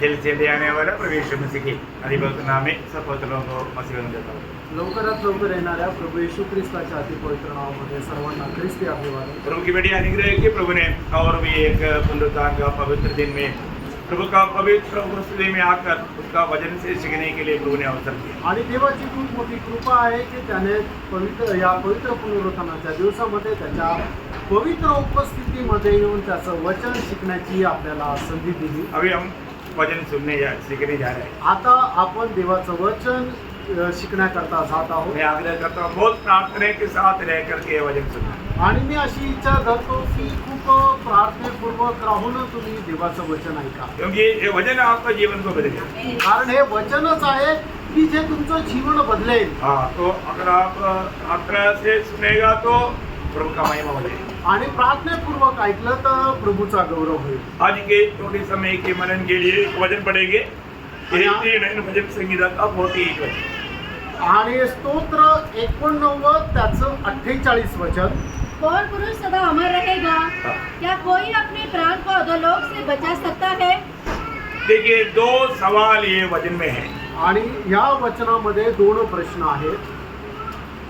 दिल से ले आने वाला प्रभु यीशु मसीह के अधिभक्त नाम में सब पवित्रों को मसीह देता हूँ। लवकरात लवकर येणाऱ्या प्रभू येशू ख्रिस्ताच्या अति पवित्र नावामध्ये सर्वांना ख्रिस्ती अभिवादन। प्रभु की बड़ी अनुग्रह की प्रभु ने और भी एक पुनरुत्थान का पवित्र दिन में प्रभु का पवित्र उपस्थिति में आकर उसका वचन से सीखने के लिए प्रभु ने अवसर दिया। आणि देवाची खूप मोठी कृपा आहे की त्याने पवित्र पुनरुत्थानाच्या दिवसामध्ये त्याच्या पवित्र उपस्थितीमध्ये येऊन त्याचं वचन शिकण्याची आपल्याला संधी दिली। अभी हम वचन सीखने जा रहे हैं। आता आपण देवाचं वचन शिकण्याकरता जात आहोत। मैं आग्रह करता हूँ बहुत प्रार्थना के साथ रह करके वचन सुनना। आणि मी अशी इच्छा करतो की खूप प्रार्थनेपूर्वक राहून तुम्ही देवाचं वचन ऐका, क्योंकि ये वचन आपका जीवन को बदलेगा। कारण हे वचनच आहे की जे तुमचं जीवन बदलेल। हाँ, तो अगर आप प्रार्थना से सुनेगा तो प्रभु का महिमा बढ़ेगा आणि प्रार्थनेपूर्वक ऐकलं तर प्रभूचा गौरव होईल। आज के थोड़े समय के मनन के लिए एक वचन पढ़ेंगे। 89 भजन संगीता का 41 वचन आणि स्तोत्र 89 त्याचं 48 वचन। कौन पुरुष सदा अमर रहेगा? क्या कोई अपने प्राण को अधोलोक से बचा सकता है? देखिए, दो सवाल ये वचन में है। आणि या वचनामध्ये दोन प्रश्न आहेत।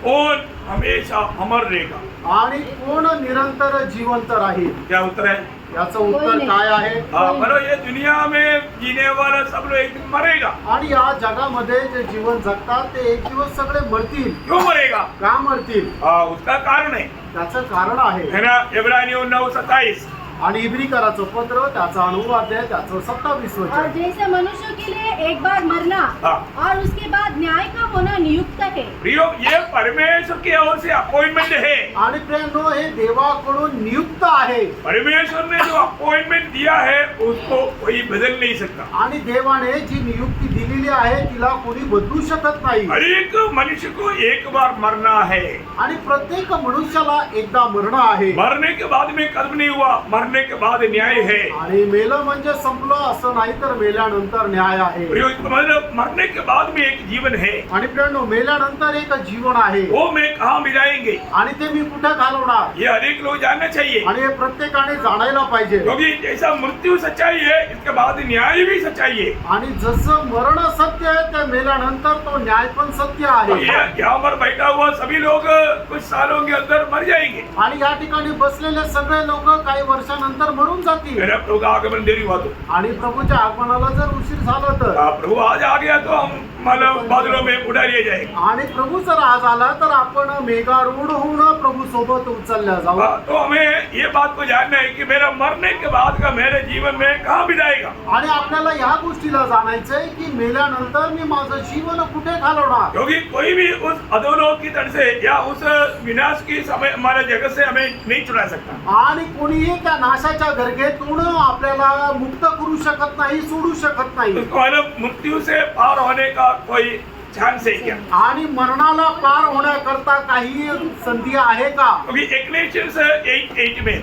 कौन हमेशा अमर रहेगा आणि कोण निरंतर जिवंत राहील? क्या उत्तर है? याचं उत्तर काय आहे? बोलो, ये दुनिया में जीने वाला सब लोग एक दिन मरेगा। आणि या जगामध्ये जे जीवन जगतात ते एक दिवस सगळे मरतील। क्यों मरेगा? का मरतील? उसका कारण है त्याचं कारण आहे ना, इब्रानियों 9:27। आणि इब्रिकराचं पत्र त्याचा अनुवाद आहे त्याचं 27 और वचन। जैसे मनुष्य के लिए एक बार मरना और उसके बाद न्याय का होना नियुक्त है। प्रियो, ये परमेश्वर की ओर से अपॉइंटमेंट है। आणि प्रेमनो हे देवाकडून नियुक्त आहे। परमेश्वर ने जो अपॉइंटमेंट दिया है उसको कोई बदल नहीं सकता। आणि देवाने जी नियुक्ती दिलेली आहे तिला कोणी बदलू शकत नाही। हर एक मनुष्य को एक बार मरना है। आणि प्रत्येक मनुष्याला एकदा मरण आहे। मरने के बाद में कर्म नहीं हुआ, मरने के बाद न्याय है। आणि मेलं म्हणजे संपलं असं नाही, तर मेल्यानंतर न्याय आहे। प्रियो, इसका मतलब मरने के बाद में एक जीवन है। आणि प्रेमनो मेल्यानंतर एक जीवन आहे। वो मैं कहाँ मिलाएंगे? आणि ते मी कुठे घालवणार? ये हर एक लोग जानना चाहिए। आणि हे प्रत्येकाने जाणायला पाहिजे। क्योंकि जैसा मृत्यू सच्चाई है, इसके बाद न्याय भी सच्चाई है। आणि जसं मरण सत्य आहे ते मेल्यानंतर तो न्याय पण सत्य आहे। यहाँ पर बैठा हुआ सभी लोग कुछ सालों के अंदर मर जाएंगे। आणि या ठिकाणी बसलेले सगळे लोक काही वर्षानंतर मरून जातील। मेरा प्रभु का आगमन देरी हुआ तो, आणि प्रभूच्या आगमनाला जर उशीर झाला तर, प्रभु आज आ गया तो हम मतलब बादलों में उड़ा लिए जाएंगे। आणि प्रभू जर आज आला तर आपण मेघारूढ होऊन प्रभू सोबत उचलल्या जाऊ। तो हमें ये बात को जानना है कि मेरा मरने के बाद का मेरे जीवन में कहाँ बिताएगा। आणि आपल्याला ह्या गोष्टीला जाणायचंय की मेल्यानंतर मी माझं जीवन कुठे घालवणार। क्योंकि कोई भी उस अधोलोक की तरफ से या उस विनाश की समय हमारे जगत से हमें नहीं छुड़ा सकता। आणि कोणीही त्या नाशाच्या गर्गेतून आपल्याला मुक्त करू शकत नाही, सोडू शकत नाही। उसको मतलब मृत्यू से पार होने का कोई चांस है क्या? आणि मरणाला पार होण्याकरता काही संधी आहे का? क्योंकि इग्निशन्स 8:8 में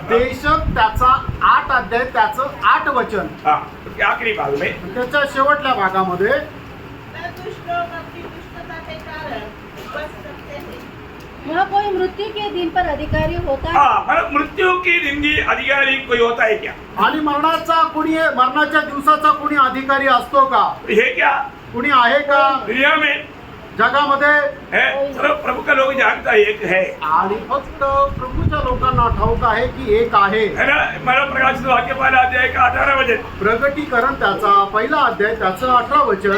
देशक त्याचा 8 अध्याय त्याचं 8 वचन, उसके आखिरी भाग में त्याच्या शेवटल्या भागामध्ये यहाँ कोई मृत्यु के दिन पर अधिकारी होता है? मतलब मृत्यु की जिंदगी अधिकारी कोई होता है क्या? आणि मरणाच्या दिवसाचा कोणी अधिकारी असतो का? है क्या कोणी आहे का दुनिया में? जगामध्ये है, सिर्फ प्रभु का लोग जानता है एक है। आणि फक्त प्रभूच्या लोकांना ठाऊक आहे की एक आहे। है ना, मला प्रकाशित वाक्य पहिला अध्याय का 18 वचन। प्रगटीकरण त्याचा पहिला अध्याय त्याचं 18 वचन।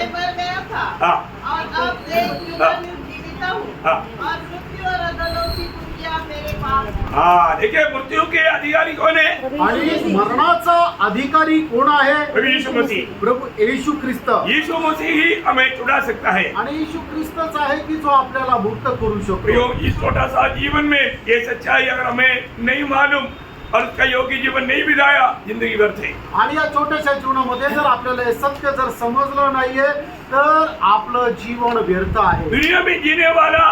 देखिए, मृत्यु के अधिकारी कौन है? आणि मरणाचा अधिकारी कोण आहे? प्रभु यीशु मसीह। प्रभु येशू ख्रिस्त। यीशु मसीह ही हमें छुड़ा सकता है। आणि येशू ख्रिस्तच आहे की जो आपल्याला मुक्त करू शकतो। प्रियो, इस छोटा सा जीवन में ये सच्चाई अगर हमें नहीं मालूम और उसका योग्य जीवन नहीं बिताया, जिंदगी व्यर्थ है। आणि या छोट्याशा जीवनामध्ये जर आपल्याला हे सत्य जर समजलं नाहीये तर आपलं जीवन व्यर्थ आहे। दुनिया में जीने वाला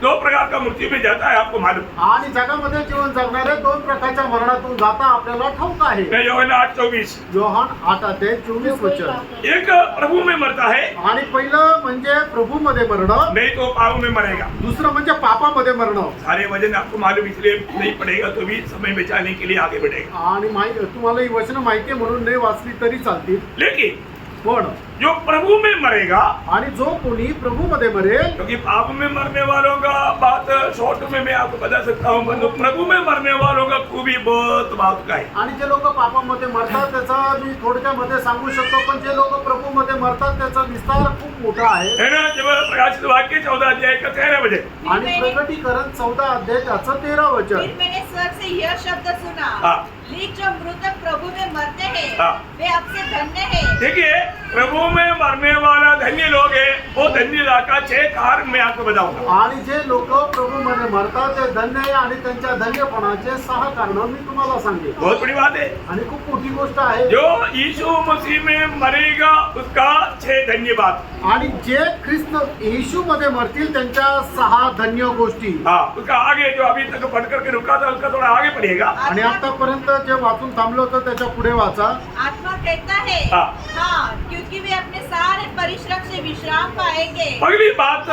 दो प्रकार का मृत्यु में जाता है, आपको मालूम। आणि जगामध्ये जीवन जगणारे दोन प्रकारच्या मरणातून जाता आपल्याला ठाऊक आहे. मैं यूहन्ना 8:24, योहान 8:24 वचन. एक प्रभु में मरता है, आणि पहिलं म्हणजे प्रभू मध्ये मरणं, नहीं तो पाप में मरेगा। दुसरं म्हणजे पापामध्ये मरणं. सारे वचन आपको मालूम, इसलिए नहीं पड़ेगा तो भी समय बचाने के लिए आगे बढ़ेगा। आणि तुम्हाला ही वचन माहिती आहे म्हणून नाही वाचली तरी चालतील. लेकिन पण जो प्रभु में मरेगा, आणि जो कोणी प्रभू मध्ये मरेल, क्योंकि पाप में मरने वालों का बात शॉर्ट में मैं आपको बता सकता हूँ, परंतु प्रभु में मरने वालों का खूबी बहुत बात का है। आणि जे लोक पापामध्ये मरतात त्याचा मी थोडक्यामध्ये सांगू शकतो, पण जे लोक प्रभू मध्ये मरतात त्याचा विस्तार खूप मोठा आहे. है ना? जब प्रकाशित वाक्य 14 अध्याय का 13 बजे, आणि प्रकटीकरण 14 अध्याय त्याचं 13 वचन. फिर मैंने स्वर्ग से यह शब्द सुना, हाँ। लिख जो मृतक प्रभु में मरते हैं, हाँ। वे अब से धन्य हैं। देखिए प्रभु में मरने वाला धन्य लोग है, वो धन्य का 6 कारण मैं आपको बताऊंगा। आणि जे लोक प्रभू मध्ये मरतात ते धन्य आहे आणि त्यांच्या धन्यपणाचे 6 कारण मी तुम्हाला सांगेन. बहुत बड़ी बात है। आणि खूप मोठी गोष्ट आहे. जो यीशु मसीह में मरेगा उसका 6 धन्यवाद। आणि जे ख्रिस्त येशू मध्ये मरतील त्यांच्या 6 धन्य गोष्टी. हाँ, उसका आगे जो अभी तक पढ़ करके रुका था उसका थोड़ा आगे पढ़िएगा। आणि आतापर्यंत जे वाचून थांबलो होतं त्याच्या पुढे वाचा. आत्मा कहता है, हाँ। हाँ, क्योंकि वे अपने सारे परिश्रम से विश्राम पाएंगे। पहली बात,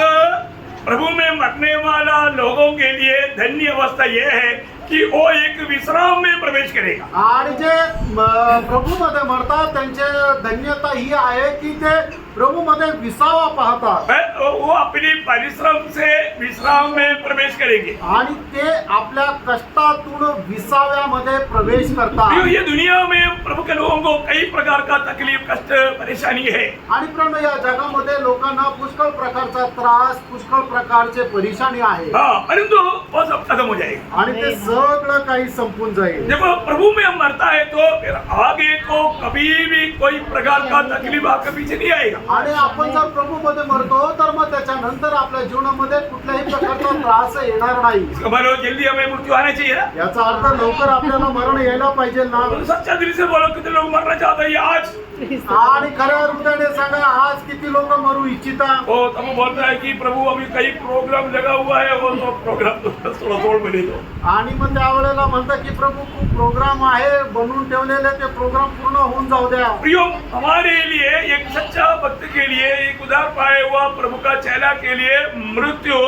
प्रभु में मरने वाला लोगों के लिए धन्य अवस्था यह है कि वो एक विश्राम में प्रवेश करेगा। आणि जे प्रभू मध्ये मरतात त्यांचे धन्यता ही आहे की ते प्रभु मध्ये विसावा पाहतात. वो अपनी परिश्रम से विश्राम में प्रवेश करेंगे। आणि ते आपल्या कष्टातून विसाव्यामध्ये प्रवेश करतात. ये दुनिया में प्रभु के लोगों को कई प्रकार का तकलीफ, कष्ट, परेशानी है। आणि प्रण या जगामध्ये लोकांना पुष्कळ प्रकारचा त्रास, पुष्कळ प्रकारचे परेशानी आहे. हाँ, परंतु वो सब खत्म हो जाएगा। आणि ते सगळं काही संपून जाईल. जब प्रभु में हम मरता है तो फिर आगे को कभी भी कोई प्रकार का तकलीफ आपके पीछे नहीं आएगा। आणि आपण जर प्रभू मध्ये मरतो तर मग त्याच्यानंतर आपल्या जीवनामध्ये कुठल्याही प्रकारचा त्रास येणार नाही. इसका मतलब जल्दी हमें मृत्यु आना चाहिए ना। याचा अर्थ लवकर आपल्याला मरण यायला पाहिजे ना. तो सच्चा दिल से बोलो, कितने लोग मरना चाहते हैं आज? आणि खऱ्या हृदयाने सांगा, आज किती लोक मरू इच्छिता. वो तब बोलता है कि प्रभु अभी कई प्रोग्राम लगा हुआ है, वो तो प्रोग्राम तो थोड़ा तोड़ बने दो। आणि मग त्यावेळेला म्हणतात की प्रभू खूप प्रोग्राम आहे बनवून ठेवलेले, ते प्रोग्राम पूर्ण होऊन जाऊ द्या. प्रियो, हमारे लिए एक सच्चा भक्त के लिए, एक उधार पाए हुआ प्रभु का चेला के लिए मृत्यु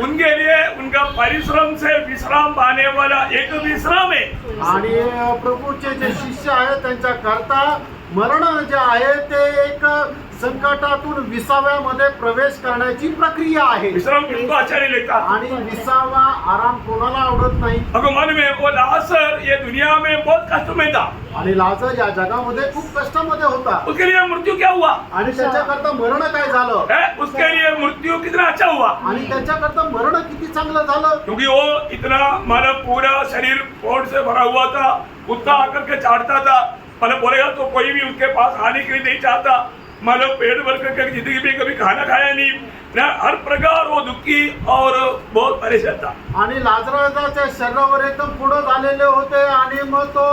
उनके लिए उनका परिश्रम से विश्राम पाने वाला एक विश्राम है। आणि प्रभूचे जे शिष्य आहेत त्यांच्या करता मरण जे आहे ते एक संकटातून विसाव्यामध्ये प्रवेश करण्याची प्रक्रिया आहे. विश्राम किसको अच्छा नहीं लगता? आणि विसावा आराम कोणाला आवडत नाही. आपको मालूम है वो लाजर ये दुनिया में बहुत कष्ट में था। आणि लाजर या जगामध्ये खूप कष्टामध्ये होता. उसके लिए मृत्यू क्या हुआ? आणि त्याच्याकरता मरण काय झालं? उसके लिए मृत्यु कितना अच्छा हुआ? आणि त्याच्याकरता मरण किती चांगलं झालं. क्योंकि वो इतना मानव पूरा शरीर पोट से भरा हुआ था, कुत्ता आकर के चाटता था, मतलब बोलेगा तो कोई भी उसके पास आने के लिए नहीं चाहता, मतलब पेट भर करके जिंदगी में कभी खाना खाया नहीं ना, हर प्रकार वो दुखी और बहुत परेशान था. आणि लाजराच्या शरीरावर एकदम पुढं झालेले होते आणि मग तो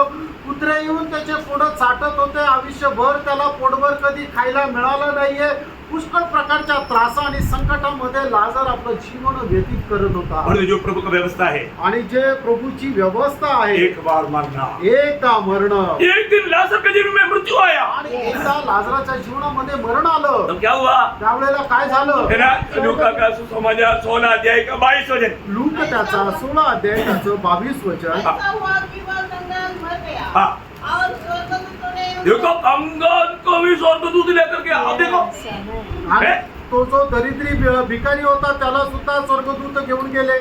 कुत्रे येऊन त्याचे पुढं चाटत होते. आयुष्यभर त्याला पोटभर कधी खायला मिळालं नाहीये. पुष्कळ प्रकारच्या त्रास आणि संकटामध्ये लाजर आपलं जीवन व्यतीत करत होता. और जो प्रभु का व्यवस्था है, आणि जे प्रभूची व्यवस्था आहे, एक बार मरना, एकदा मरण. एक दिन लाजर के जीवन में मृत्यू आया. आणि एकदा लाजराच्या जीवनामध्ये मरण आलं. तो क्या हुआ? त्यावेळेला काय झालं? है ना, लूका का सुसमाचार 16 अध्याय का 22 वचन. लूक त्याचा 16 अध्याय त्याचं 22 वचन. ऐसा हुआ कि वह कंगाल मर गया हाँ, और स्वर्गदूतों ने देखो कंगाल को भी स्वर्गदूत लेकर के आओ. देखो आणि तो जो दरिद्री भिकारी होता त्याला सुद्धा स्वर्गदूत घेऊन गेले.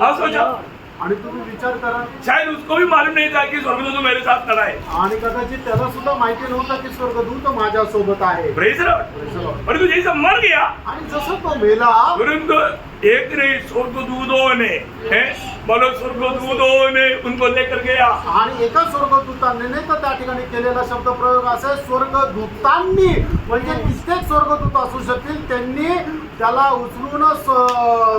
आप सोचो, आणि तुम्ही विचार करा, शायद उसको भी मालूम नहीं था कि स्वर्गदूत मेरे साथ खड़ा है. आणि कदाचित त्याला सुद्धा माहिती नव्हतं की स्वर्गदूत माझ्या सोबत आहे. Praise the Lord. परंतु जैसा मर गया, आणि जसं तो मेला, तुरंत एक नहीं स्वर्गदूतों ने मानो स्वर्गदूतों ने उनको लेकर गया। आणि एका स्वर्गदूताने नाही तर त्या ठिकाणी केलेला शब्द प्रयोग असा आहे, स्वर्गदूतांनी म्हणजे कित्येक स्वर्गदूत असू शकतील, त्यांनी त्याला उचलून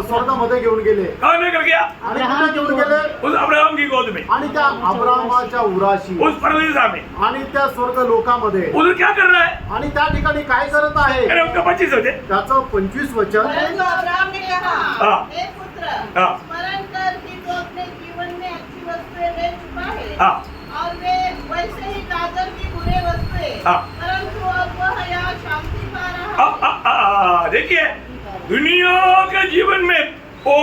स्वर्गामध्ये घेऊन गेले. कहाँ लेकर गया? आणि कुठे घेऊन गेले? उस अब्राहम की गोद में, आणि त्या अब्राहमाच्या उराशी उस परदेशा में। आणि त्या स्वर्ग लोकामध्ये. उधर क्या कर रहा है? आणि त्या ठिकाणी काय करत आहे? अरे उसका 25 होते। त्याचं 25 वचन. परंतु अब्राहम ने कहा, हाँ। हे पुत्र, हाँ। स्मरण कर कि तू अपने जीवन में अच्छी वस्तुएं ले चुका है, हाँ। और वे वैसे ही कादर की बुरे वस्तुएं, हाँ। परंतु अब वह यहाँ शांति पा रहा है। देखिए, दुनिया के जीवन में वो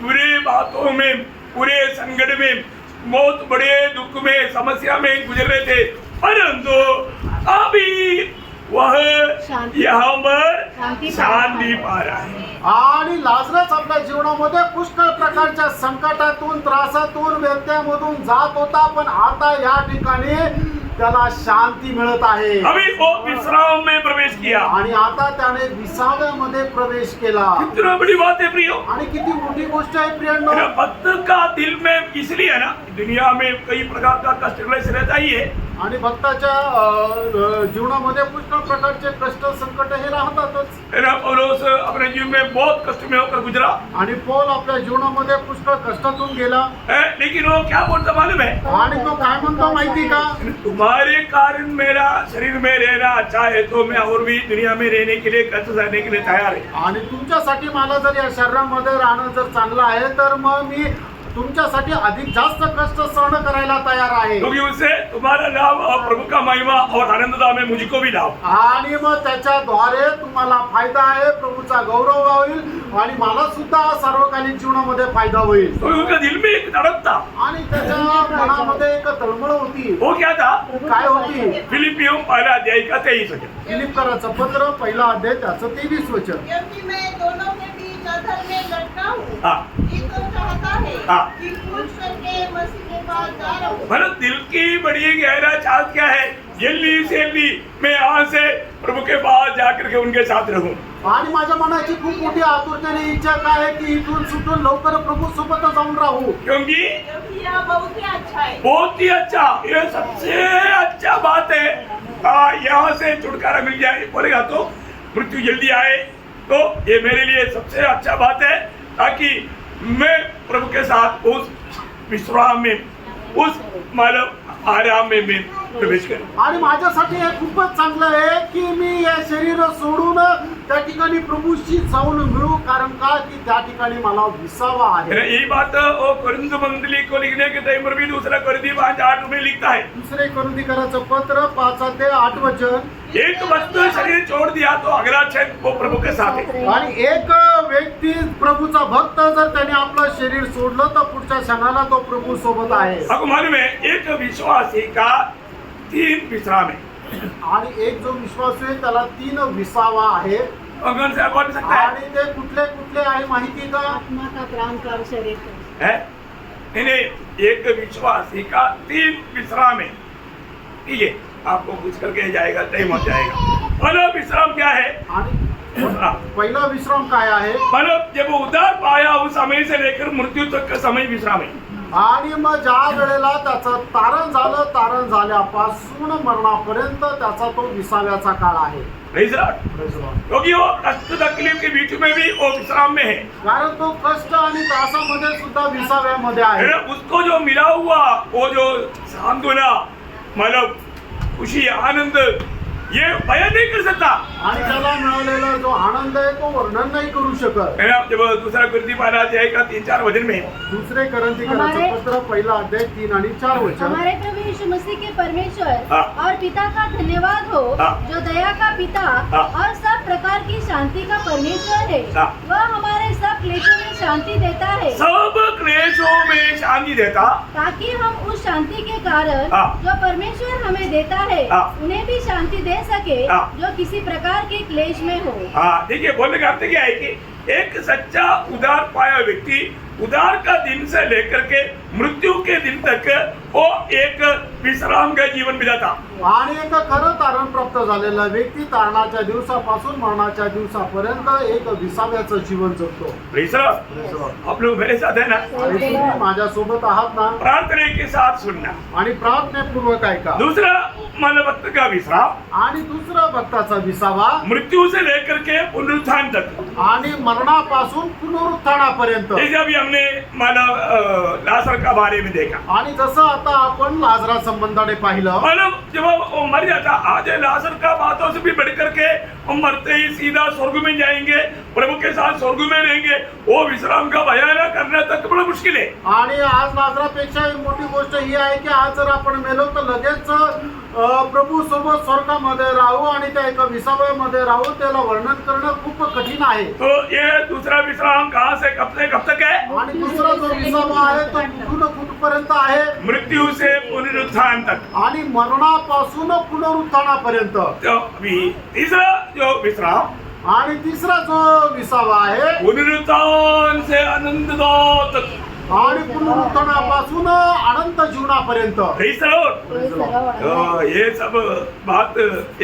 बुरे बातों में, पूरे संकट में, बहुत बड़े दुख में, समस्या में गुजर रहे थे, परंतु अभी वह शांति- यहाँ पर शांति शांति पा रहा है। आणि लाजरस आपल्या जीवनामध्ये पुष्कळ प्रकारच्या संकटातून, त्रासातून, व्यत्ययामधून जात होता, पण आता या ठिकाणी त्याला शांती मिळत आहे. अभी वो विश्राम में प्रवेश किया। आणि आता त्याने विसाव्यामध्ये प्रवेश केला. कितना बड़ी बात है प्रियो। आणि किती मोठी गोष्ट आहे प्रियांनो. मेरा भक्त का दिल में इसलिए है ना, दुनिया में कई प्रकार का कष्ट क्लेश रहता ही है। आणि भक्ताच्या जीवनामध्ये पुष्कळ प्रकारचे कष्ट संकट हे राहतातच. मेरा पौलुस अपने जीवन में बहुत कष्ट में होकर गुजरा आणि पौल आपल्या जीवनामध्ये पुष्कळ कष्टातून गेला. है, लेकिन वो क्या बोलता मालूम है? आणि तो काय म्हणतो माहिती का? तुम्हारे कारण मेरा शरीर में रहना अच्छा है, तो मैं और भी दुनिया में रहने के लिए, कष्ट सहने के लिए तैयार है। आणि तुमच्यासाठी मला जर या शरीरामध्ये राहणं जर चांगलं आहे, तर मग मी तुमच्यासाठी अधिक जास्त कष्ट सहन करायला तयार आहे. क्योंकि उससे तुम्हारा लाभ और प्रभु का महिमा और आनंदता में मुझको भी लाभ। आणि मग त्याच्याद्वारे तुम्हाला फायदा आहे, प्रभूचा गौरव होईल, आणि मला सुद्धा सार्वकालिक जीवनामध्ये फायदा होईल. तो उनका दिल में एक तड़प था। आणि त्याच्या मनामध्ये एक तळमळ होती. वो क्या था? काय होती? फिलिपियों पहला अध्याय का 23 वचन। फिलिप्पीकराचं पत्र पहिला अध्याय त्याचं 23 वचन. क्योंकि मैं दोनों के बीच अधर में लटका हूँ, हाँ। ये तो चाहता है हाँ। कि कूच करके मसीह के पास जा रहूं। मतलब दिल की बड़ी गहरा चाहत क्या है? जल्दी से जल्दी मैं यहाँ से प्रभु के पास जाकर के उनके साथ रहूं। आणि माझ्या मनाची खूप मोठी आतुरतेने इच्छा काय आहे की इथून सुटून लवकर प्रभू सोबत जाऊन राहू. क्योंकि क्योंकि यह बहुत ही अच्छा है। बहुत ही अच्छा, ये सबसे अच्छा बात है। यहाँ से छुटकारा मिल जाए, बोलेगा तो मृत्यु जल्दी आए, तो ये मेरे लिए सबसे अच्छा बात है, ताकि मैं प्रभु के साथ उस विश्राम में, उस मानव आराम में मैं प्रवेश करूं। आणि माझ्यासाठी हे खूपच चांगलं आहे की मी हे शरीर सोडून त्या ठिकाणी प्रभूशी जाऊन मिळू, कारण का की त्या ठिकाणी मला विसावा आहे. यही बात वो कोरिन्थ मंडली को लिखने के टाइम पर भी दूसरा कोरिन्थी 5:8 में लिखता है। दुसरे कोरिन्थीकराचं पत्र 5:8 वचन. एक वस्तु शरीर छोड़ दिया तो अगला क्षण वो प्रभु के साथ है। आणि एक व्यक्ती प्रभूचा भक्त जर त्याने आपलं शरीर सोडलं तर पुढच्या क्षणाला तो प्रभू सोबत आहे. आपको मालूम है, एक विश्वासी का 3 विश्राम है। आणि एक जो विश्वासू आहे त्याला 3 विसावा आहे. कौन से बोल सकता है? आणि ते कुठले कुठले आहे माहिती का? आत्मा का, प्राण का और शरीर का. है? नहीं, एक विश्वासी का 3 विश्राम है। ठीक है, आपको पूछ करके जाएगा, टाइम हो जाएगा। पहला विश्राम क्या है? आणि हाँ, पहिला विश्राम काय आहे? मतलब जब वो उद्धार पाया उस समय से लेकर मृत्यू तक का समय विश्राम है। आणि मग ज्या वेळेला त्याचं तारण झालं, तारण झाल्यापासून मरणापर्यंत त्याचा तो विसाव्याचा काळ आहे. Praise the Lord. क्योंकि वो कष्ट तकलीफ के बीच में भी वो विश्राम में है। कारण तो कष्ट आणि त्रासामध्ये सुद्धा विसाव्यामध्ये आहे. उसको जो मिला हुआ वो जो सांत्वना, मतलब खुशी, आनंद, ये बयान नहीं कर सकता। आणि त्याला मिळालेला जो आनंद आहे तो वर्णन नाही करू शकत. जब दूसरा कोरिन्थी 12 अध्याय का 3-4 वचन में दुसरे कोरिन्थीकराचं पत्र पहिला अध्याय 3 आणि 4 वचन. हमारे प्रभु यीशु मसीह के परमेश्वर हाँ। और पिता का धन्यवाद हो, हाँ। जो दया का पिता हाँ। और सब प्रकार की शांति का परमेश्वर है। हाँ। वह हमारे सब क्लेशों में शांति देता है, सब क्लेशों में शांति देता, ताकि हम उस शांति के कारण हाँ। जो परमेश्वर हमें देता है हाँ। उन्हें भी शांति दे सके हाँ। जो किसी प्रकार के क्लेश में हो। हाँ, देखिए बोलने का अर्थ क्या है कि एक सच्चा उदार पाया व्यक्ति उदार का दिन से लेकर के मृत्यू के दिन तक वो एक विश्राम का जीवन बिताता। आणि एक खरं तारण प्राप्त झालेला व्यक्ती तारणाच्या दिवसापासून मरणाच्या दिवसापर्यंत एक विसाव्याचं जीवन जगतो. विश्राम आप लोग मेरे साथ है ना? आणि तुम्ही माझ्यासोबत आहात ना? प्रार्थना के साथ सुनना. आणि प्रार्थनेपूर्वक ऐका. दूसरा मन भक्त का विश्राम आणि दुसरं भक्ताचा विसावा मृत्यू से लेकर के पुनरुत्थान तक. आणि मरणापासून पुनरुत्थानापर्यंत. जैसे अभी हमने मानव लाजर का बारे में देखा. आणि जसं आता आपण लाजरा संबंधाने पाहिलं, मानव जब वो मर जाता, आज लाजर का बातों से भी बढ़ करके वो मरते ही सीधा स्वर्ग में जाएंगे, प्रभु के साथ स्वर्ग में रहेंगे. वो विश्राम का बयाना करना तक बड़ा मुश्किल है. आणि आज लाजरापेक्षा मोठी गोष्ट ही आहे की आज जर आपण मेलो तर लगेच प्रभू सोबत स्वर्गामध्ये राहू आणि त्या एका विसाव्यामध्ये राहू, त्याला वर्णन करणं खूप कठीण आहे. तो ये दूसरा विश्राम कहाँ से कब तक है? आणि दुसरा जो विसावा आहे तो कुठून कुठपर्यंत आहे? मृत्यू से पुनरुत्थान तक. आणि मरणापासून पुनरुत्थानापर्यंत. तो अभी तीसरा जो विश्राम आणि तिसरा जो विसावा आहे पुनरुत्थान से अनंत तक. आणि पुनरुत्थानापासून अनंत जीवनापर्यंत. Praise the Lord. तो ये सब बात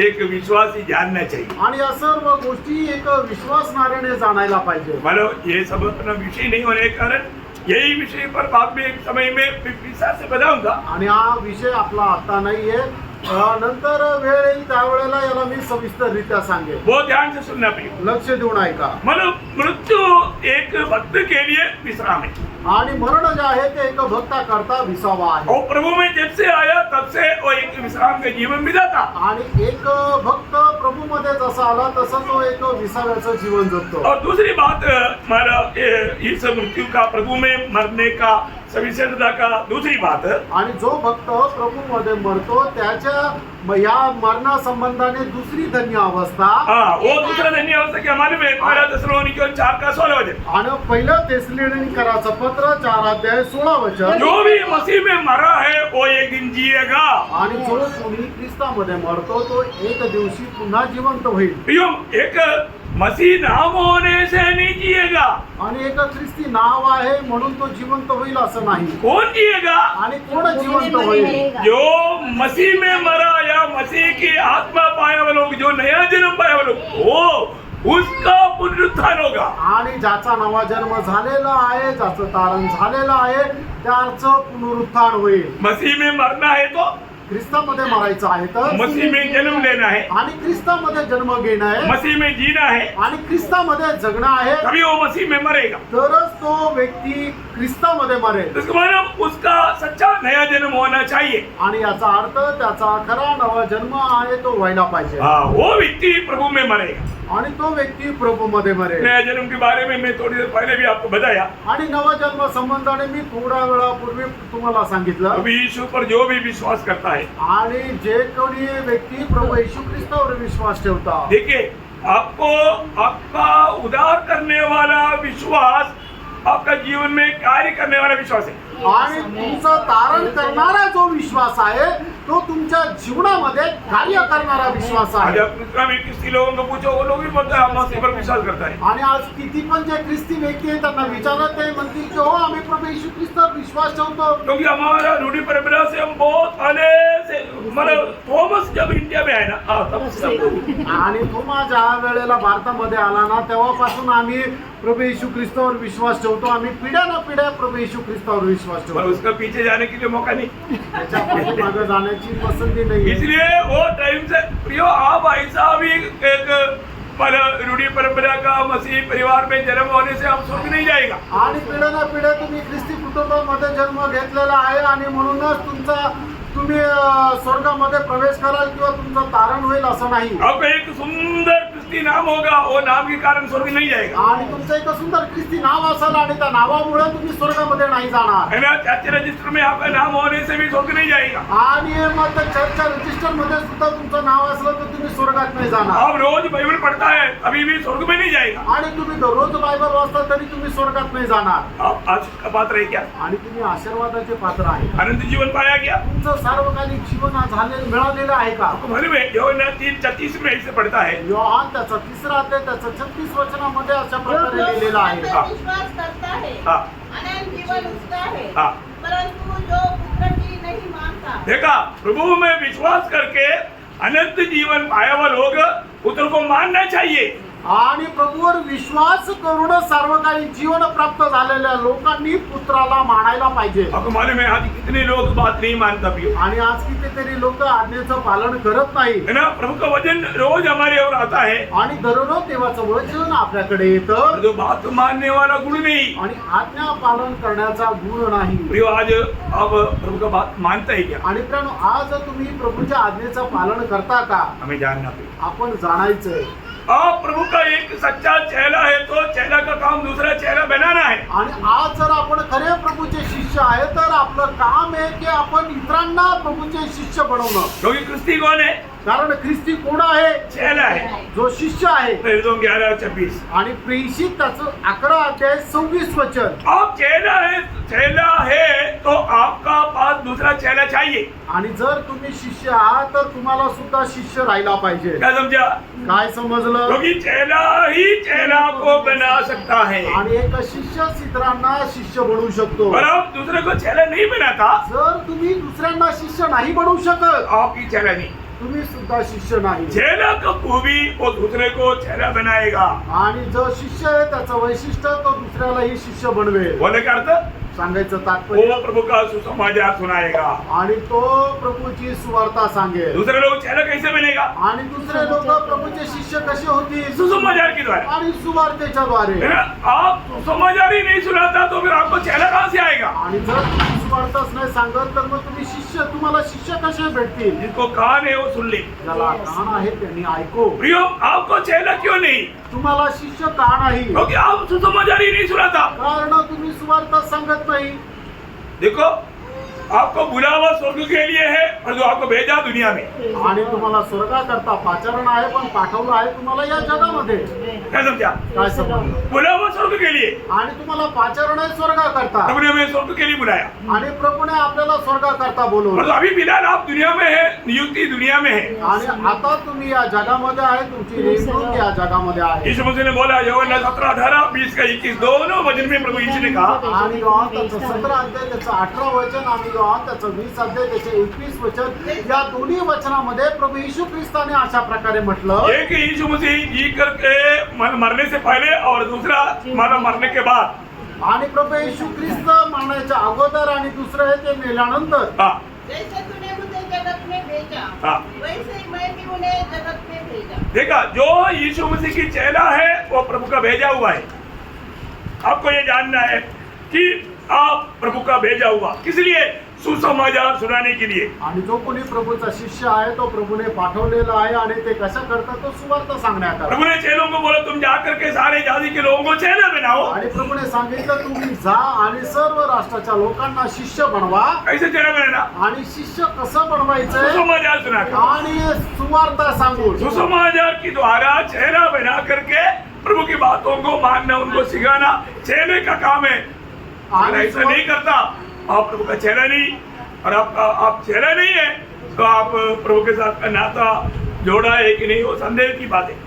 एक विश्वासी जानना चाहिए. आणि या सर्व गोष्टी एक विश्वासणाऱ्याने जाणायला पाहिजे. मतलब ये सब अपना विषय नहीं होने के कारण यही विषय पर बाद में एक समय में विस्तार से बताऊंगा. आणि हा विषय आपला आता नाहीये, नंतर वेळ येईल त्यावेळेला याला मी सविस्तररित्या सांगेन. बहुत ध्यान से सुनना प्रिय. लक्ष देऊन ऐका. मतलब मृत्यू एक भक्त के लिए विश्राम है. आणि मरण जे आहे ते एक भक्ता करता विसावा आहे. और प्रभु में जब से आया तब से वो एक विश्राम का जीवन बिताता. आणि एक भक्त प्रभू मध्ये जसा आला तसं तो एक विसाव्याचं जीवन जगतो. और दूसरी बात हमारा इस मृत्यू का प्रभु में मरने का सविशेषता का दूसरी बात. आणि जो भक्त प्रभू मध्ये मरतो त्याच्या या मरणा संबंधाने दुसरी धन्य अवस्था. हाँ, वो दूसरा धन्य अवस्था की हमारे में 1 थिस्सलुनीकियों 4:16. आणि पहिलं तेसलोनिकराचं पत्र 4:16. जो भी मसीह में मरा है वो एक दिन जिएगा. आणि जो कोणी ख्रिस्तामध्ये मरतो तो एक दिवशी पुन्हा जिवंत होईल. प्रियो, एक मसीह नाम होने से नहीं जिएगा. आणि एक ख्रिस्ती नाव आहे म्हणून तो जिवंत होईल असं नाही. कौन जिएगा? आणि कोण जिवंत होईल? जो मसीह में मरा या मसीह की आत्मा पाया हुआ लोग, जो नया जन्म पाया हुआ लोग, वो उसका पुनरुत्थान होगा. आणि ज्याचा नवा जन्म झालेला आहे, ज्याचं तारण झालेलं आहे, त्याचं पुनरुत्थान होईल. मसीह में मरना है तो ख्रिस्तामध्ये मरायचं आहे तर मसीह में जन्म लेना है. आणि ख्रिस्तामध्ये जन्म घेणं आहे मसीह में जीना है. आणि ख्रिस्तामध्ये जगणं आहे, तभी वो मसीह में मरेगा. तरच तो व्यक्ती ख्रिस्तामध्ये मरेल. तो इसका मतलब उसका सच्चा नया जन्म होना चाहिए. आणि याचा अर्थ त्याचा खरा नवा जन्म आहे तो व्हायला पाहिजे. हाँ, वो व्यक्ति प्रभु में मरेगा. आणि तो व्यक्ती प्रभूमध्ये मरेल. नया जन्म के बारे में मैं थोड़ी देर पहले भी आपको बताया. आणि नवा जन्म संबंधाने मी थोड्या वेळापूर्वी तुम्हाला सांगितलं. अभी यीशु पर जो भी विश्वास करता है, आणि जे कोणी व्यक्ती प्रभू येशू ख्रिस्तावर विश्वास ठेवता, देखिए आपको आपका उद्धार करने वाला विश्वास आपका जीवन में कार्य करने वाला विश्वास है. आणि तुमचं तारण करणारा जो विश्वास आहे तो तुमच्या जीवनामध्ये कार्य करणारा विश्वास आज आहे. आप दूसरा में किसी लोगों को पूछो, वो लोग भी बोलते हैं हम मसीह पर विश्वास करता है. आणि आज किती पण जे ख्रिस्ती व्यक्ती आहेत त्यांना विचारत ते म्हणतील की हो आम्ही प्रभू येशू ख्रिस्तावर विश्वास ठेवतो. क्योंकि हमारा रूढ़ी परंपरा से हम बहुत पहले से, मतलब थॉमस जब इंडिया में आए ना, तब से हम लोग आणि तुम्हा ज्या वेळेला भारतामध्ये आला ना तेव्हापासून आम्ही प्रभू येशू ख्रिस्तावर विश्वास ठेवतो. आम्ही पिढ्यानं पिढ्या प्रभू येशू ख्रिस्तावर विश्वास पर ठेवतो. उसका पीछे जाने के लिए मौका नहीं. त्याच्या पाठीमागे जाण्याची पसंती नाही. इसलिए वो टाइम से प्रियो आप ऐसा भी एक रूढ़ी परंपरा का मसीह परिवार में जन्म होने से आप स्वर्ग नहीं जाएगा. आणि पिढ्यानं पिढ्या तुम्ही ख्रिस्ती कुटुंबामध्ये जन्म घेतलेला आहे आणि म्हणूनच तुम्ही स्वर्गामध्ये प्रवेश कराल किंवा तुमचं तारण होईल असं नाही. आपका एक सुंदर क्रिस्ती नाम होगा, वो नाम के कारण स्वर्ग नहीं जाएगा. आणि तुमचं एक सुंदर ख्रिस्ती नाव असेल आणि त्या नावामुळे तुम्ही स्वर्गामध्ये नाही जाणार. है ना? चर्च रजिस्टर में आपका नाम होने से भी स्वर्ग नहीं जाएगा. आणि मग चर्चच्या रजिस्टर मध्ये सुद्धा तुमचं नाव असलं तर तुम्ही स्वर्गात नाही जाणार आप रोज बाइबल पढ़ता है अभी भी स्वर्ग में नहीं जाएगा। आणि तुम्ही दररोज बायबल वाचता तरी तुम्ही स्वर्गात नाही जाणार आप आज का पात्र है क्या? आणि तुम्ही आशीर्वादाचे पात्र आहे अनंत जीवन पाया क्या? तुमचं सार्वकालिक जीवन मिळालेलं आहे का? आपको मालूम है यूहन्ना 3:36 में ऐसे पढ़ता है, योहान त्याचा 3रा अध्याय त्याचा 36 वचनामध्ये अशा प्रकारे जो लिहिलेलं आहे पुत्र पर विश्वास करता है हाँ अनंत जीवन उसका है, हाँ परंतु जो पुत्र की नहीं मानता देखा, प्रभु में विश्वास करके अनंत जीवन पाया हुआ लोग पुत्र को मानना चाहिए। आणि प्रभूवर विश्वास करून सार्वकालिक जीवन प्राप्त झालेल्या लोकांनी पुत्राला मानायला पाहिजे। आपको मालूम है आज कितने लोग बात नहीं मानता भी हो, आणि आज कितीतरी लोक आज्ञेचं पालन करत नाही है ना। प्रभु का वचन रोज हमारे ओर आता है, आणि दररोज देवाचं वचन आपल्याकडे और येतं जो बात मानने वाला गुण नहीं। आणि आज्ञा पालन करण्याचा गुण नाही। प्रियो आज अब प्रभु का बात मानता है क्या? आणि प्रियानो, आज तुम्ही प्रभूच्या आज्ञेचं पालन करता का? हमें जानना भी। आपण जाणायचंय। आप प्रभु का एक सच्चा चेला है तो चेला का काम दूसरा चेला बनाना है। आणि आज जर आपण खरे प्रभूचे शिष्य आहे तर आपलं काम आहे की आपण इतरांना प्रभूचे शिष्य बनवणं। क्योंकि क्रिस्ती कौन है? कारण ख्रिस्ती कोण आहे? चेला है। जो शिष्य आहे। प्रेरितों 11:26 आणि प्रेषित त्याचं 11 अध्याय 26 वचन। आप चेला है तो आपका पास दूसरा चेला चाहिए। आणि जर तुम्ही शिष्य आहात तर तुम्हाला सुद्धा शिष्य राहिला पाहिजे। क्या समझा? काय समजलं? क्योंकि चेला ही चेला को बना सकता है, आणि एक शिष्य इतरांना शिष्य बनवू शकतो। और आप दूसरे को चेला नहीं बनाता, जर तुम्ही दुसऱ्यांना शिष्य नाही बनवू शकत, आप ही चेला नहीं। तुम्ही सुद्धा शिष्य नाही। चेला का खूबी वो दूसरे को चेला बनाएगा। आणि जो शिष्य आहे त्याचं वैशिष्ट्य तो दुसऱ्यालाही शिष्य बनवेल। बोले का अर्थ? सांगायचं तात्पर्य, वो प्रभु का सुसमाचार सुनाएगा। आणि तो प्रभूची सुवार्ता सांगेल। दूसरे लोग चेला कैसे बनेगा? आणि दुसरे लोक प्रभूचे शिष्य कसे होतील? सुसमाचार के द्वारा, आणि सुवार्तेच्या द्वारे। है ना। आप सुसमाचार ही नहीं सुनाता तो फिर आपको चेला कहाँ से आएगा? आणि जर तुम्ही सुवार्ताच नाही सांगत तर मग तुम्हाला शिष्य कसे भेटतील? जिसको कान है वो सुन ले। ज्याला कान आहे त्यांनी ऐको। प्रियो, आपको चेला क्यों नहीं? तुम्हाला शिष्य का नाही? क्योंकि आप सुसमाचार ही नहीं सुनाता। कारण तुम्ही सुवार्ता सांगत नाही। देखो, आपको बुलावा स्वर्ग के लिए है और जो आपको भेजा दुनिया में। आणि तुम्हाला स्वर्गाकरता पाचारण आहे पण पाठवलं आहे तुम्हाला या जगामध्ये। क्या समझा? काय समजलं? बुलावा स्वर्ग के लिए, आणि तुम्हाला पाचारण आहे स्वर्गाकरता। प्रभु ने हमें स्वर्ग के लिए बुलाया। आणि प्रभूने आपल्याला स्वर्गाकरता बोलवलं। और अभी फिलहाल आप दुनिया में है, नियुक्ति दुनिया में है। आणि आता तुम्ही या जगामध्ये आहे, तुमची नेमणूक या जगामध्ये आहे। यीशु मसीह ने बोला, यूहन्ना 17:18, 20 का 21 दोनों वचन में प्रभु यीशु ने कहा, आणि योहान त्याचं 17 अध्याय त्याचं 18 वचन आणि योहान त्याचं 20 अध्याय त्याचे 21 वचन, या दोन्ही वचनामध्ये प्रभू येशू ख्रिस्ताने अशा प्रकारे म्हटलं, एक यीशु मसीह जी करके मरने से पहले और दूसरा मानव मरने के बाद। आणि प्रभू येशू ख्रिस्त मरण्याच्या अगोदर आणि दुसरं आहे ते मेल्यानंतर। हाँ जैसे तूने मुझे जगत में भेजा हाँ। वैसे ही मैं भी उन्हें जगत में भेजा। देखा, जो यीशु मसीह की चेला है वो प्रभु का भेजा हुआ है। आपको ये जानना है कि आप प्रभु का भेजा हुआ, किस लिए? सुसमाचार सुनाने के लिए। आणि जो कोणी प्रभूचा शिष्य आहे तो प्रभूने पाठवलेला आहे आणि ते कशा करतात तो सुवार्ता सांगण्याकरता। प्रभु ने चेलों को बोला, तुम जाकर के सारे जाति के लोगों को चेला बनाओ। आणि प्रभूने सांगितलं तुम्ही जा आणि सर्व राष्ट्राच्या लोकांना शिष्य बनवा। कैसे चेला बनाना? आणि शिष्य कसं बनवायचंय? सुसमाचार सुनाकर, आणि सुवार्ता सांगून। सुसमाचार के द्वारा चेला बना करके प्रभु की बातों को मानना, उनको सिखाना चेले का काम है। अगर ऐसा नहीं करता आप प्रभु का चेला नहीं, और आप चेला नहीं है तो आप प्रभु के साथ का नाता जोड़ा है कि नहीं, वो संदेह की बात है।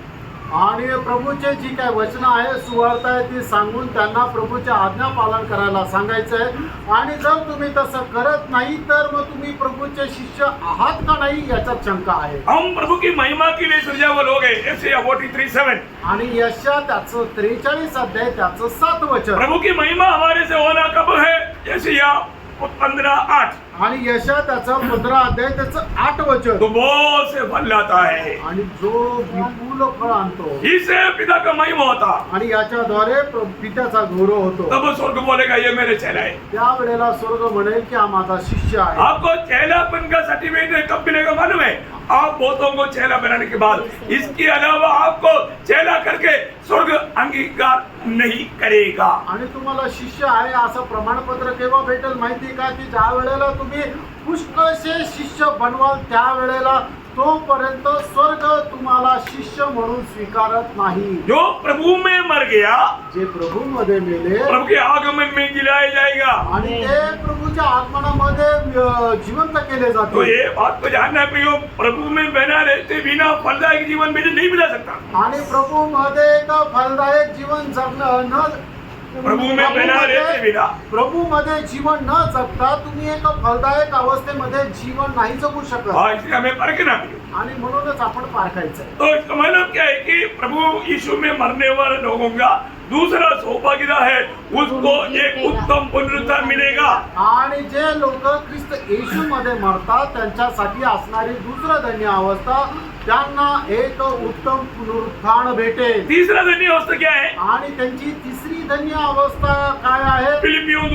आणि प्रभूचे जी काय वचन आहे, सुवार्ता आहे ती सांगून त्यांना प्रभूच्या आज्ञा पालन करायला सांगायचंय। आणि जर तुम्ही तसं करत नाही तर मग तुम्ही प्रभूचे शिष्य आहात का नाही याच्यात शंका आहे। हम प्रभु की महिमा के लिए सृजा हुए लोग हैं। यशायाह 43:7। आणि यशा त्याचं 43 अध्याय त्याचं 7 वचन। प्रभु की महिमा हमारे से होना कब है? यशायाह 15:8। आणि यशा त्याचं 15 अध्याय त्याचं 8 वचन। तो बहुत से फल लाता है, आणि जो विपुल फळ आणतो इससे पिता का महिमा होता। आणि याच्याद्वारे पित्याचा गौरव होतो। तब स्वर्ग बोलेगा, ये मेरे चेला है। त्यावेळेला स्वर्ग म्हणेल की हा माझा शिष्य आहे। आपको चेलापन का सर्टिफिकेट कब मिलेगा मालूम है? आप बहुतों को चेला बनाने के बाद। इसके अलावा आपको चेला करके स्वर्ग अंगीकार नहीं करेगा। आणि तुम्हाला शिष्य आहे असं प्रमाणपत्र केव्हा भेटेल माहिती का? की ज्या वेळेला तुम्ही पुष्कळसे शिष्य बनवाल त्यावेळेला तोपर्यंत स्वर्ग तुम्हाला शिष्य म्हणून स्वीकारत नाही. जो प्रभु में मर गया जे प्रभू मध्ये मेले प्रभु के आगमन में जिलाया जाएगा. आणि ते प्रभूच्या आगमनामध्ये जिवंत केले तो जाते. ये बात को जानना है प्रियो, प्रभु में बना रहते बिना फलदायक जीवन में नहीं मिला सकता. आणि प्रभू मध्ये एक फलदायक जीवन जगणं न प्रभु में बना रहते बिना प्रभु मध्ये जीवन न जगता तुम्ही एक फलदायक अवस्थेमध्ये जीवन नाही जगू शकत. हाँ, इसलिए हमें परखना है. आणि म्हणूनच आपण पारखायचंय. तो इसका मतलब क्या है कि प्रभु यीशु में मरने वाले लोगों का दूसरा सौभाग्य है, उसको एक उत्तम पुनरुत्थान मिलेगा. आणि जे लोक ख्रिस्त येशू मध्ये मरतात त्यांच्यासाठी असणारी दुसरं धन्य अवस्था त्यांना एक उत्तम पुनरुत्थान भेटेल. तीसरा धन्य अवस्था क्या है? आणि त्यांची तिसरी धन्य अवस्था काय आहे? फिलिपियों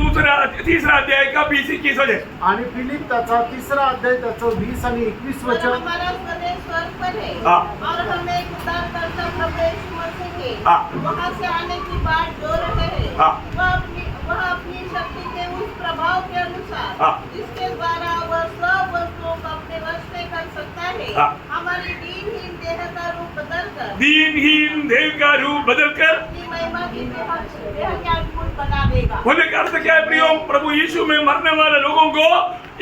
तीसरा अध्याय का 20-21 वचन. आणि फिलिप त्याचा तिसरा अध्याय त्याचं 20 आणि 21 और वचन. हमारा स्वदेश स्वर्ग पर है हाँ. और हमें एक उद्धारकर्ता प्रभु यीशु मसीह के हाँ. वहाँ से आने की बात जो रहे हैं हाँ. वह अपनी शक्ति के उस प्रभाव के अनुसार हाँ. जिसके द्वारा वह सब वस्तुओं को अपने वश में कर सकता है हाँ. हमारी दीनहीन देह का रूप बदलकर दीनहीन देह का रूप बदलकर अपनी महिमा की देह के अद्भुत बना देगा. होने का अर्थ क्या है प्रियो? प्रभु यीशु में मरने वाले लोगों को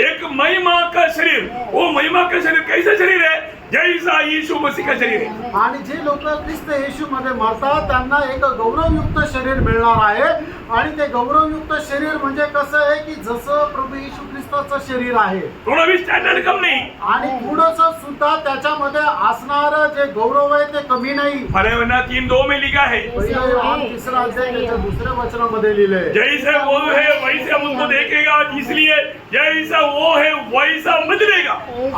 एक महिमा का शरीर, वो महिमा का शरीर कैसा शरीर है? जैसा यीशु मसीह का शरीर है. आणि जे लोक ख्रिस्त येशू मध्ये मरतात त्यांना एक गौरवयुक्त शरीर मिळणार आहे. आणि ते गौरवयुक्त शरीर म्हणजे कसं आहे की जसं प्रभू येशू ख्रिस्ताचं शरीर आहे. थोड़ा भी स्टैंडर्ड कम नहीं. आणि थोडस सुद्धा त्याच्यामध्ये असणार जे गौरव आहे ते कमी नाही. फलवना 3:2 में लिखा है, पहिला योहान तिसरा अध्याय त्याच्या दुसऱ्या वचनामध्ये लिहिलंय. जैसे वो है वैसे हम उसको देखेगा, इसलिए जैसा वो है वैसा बदलेगा.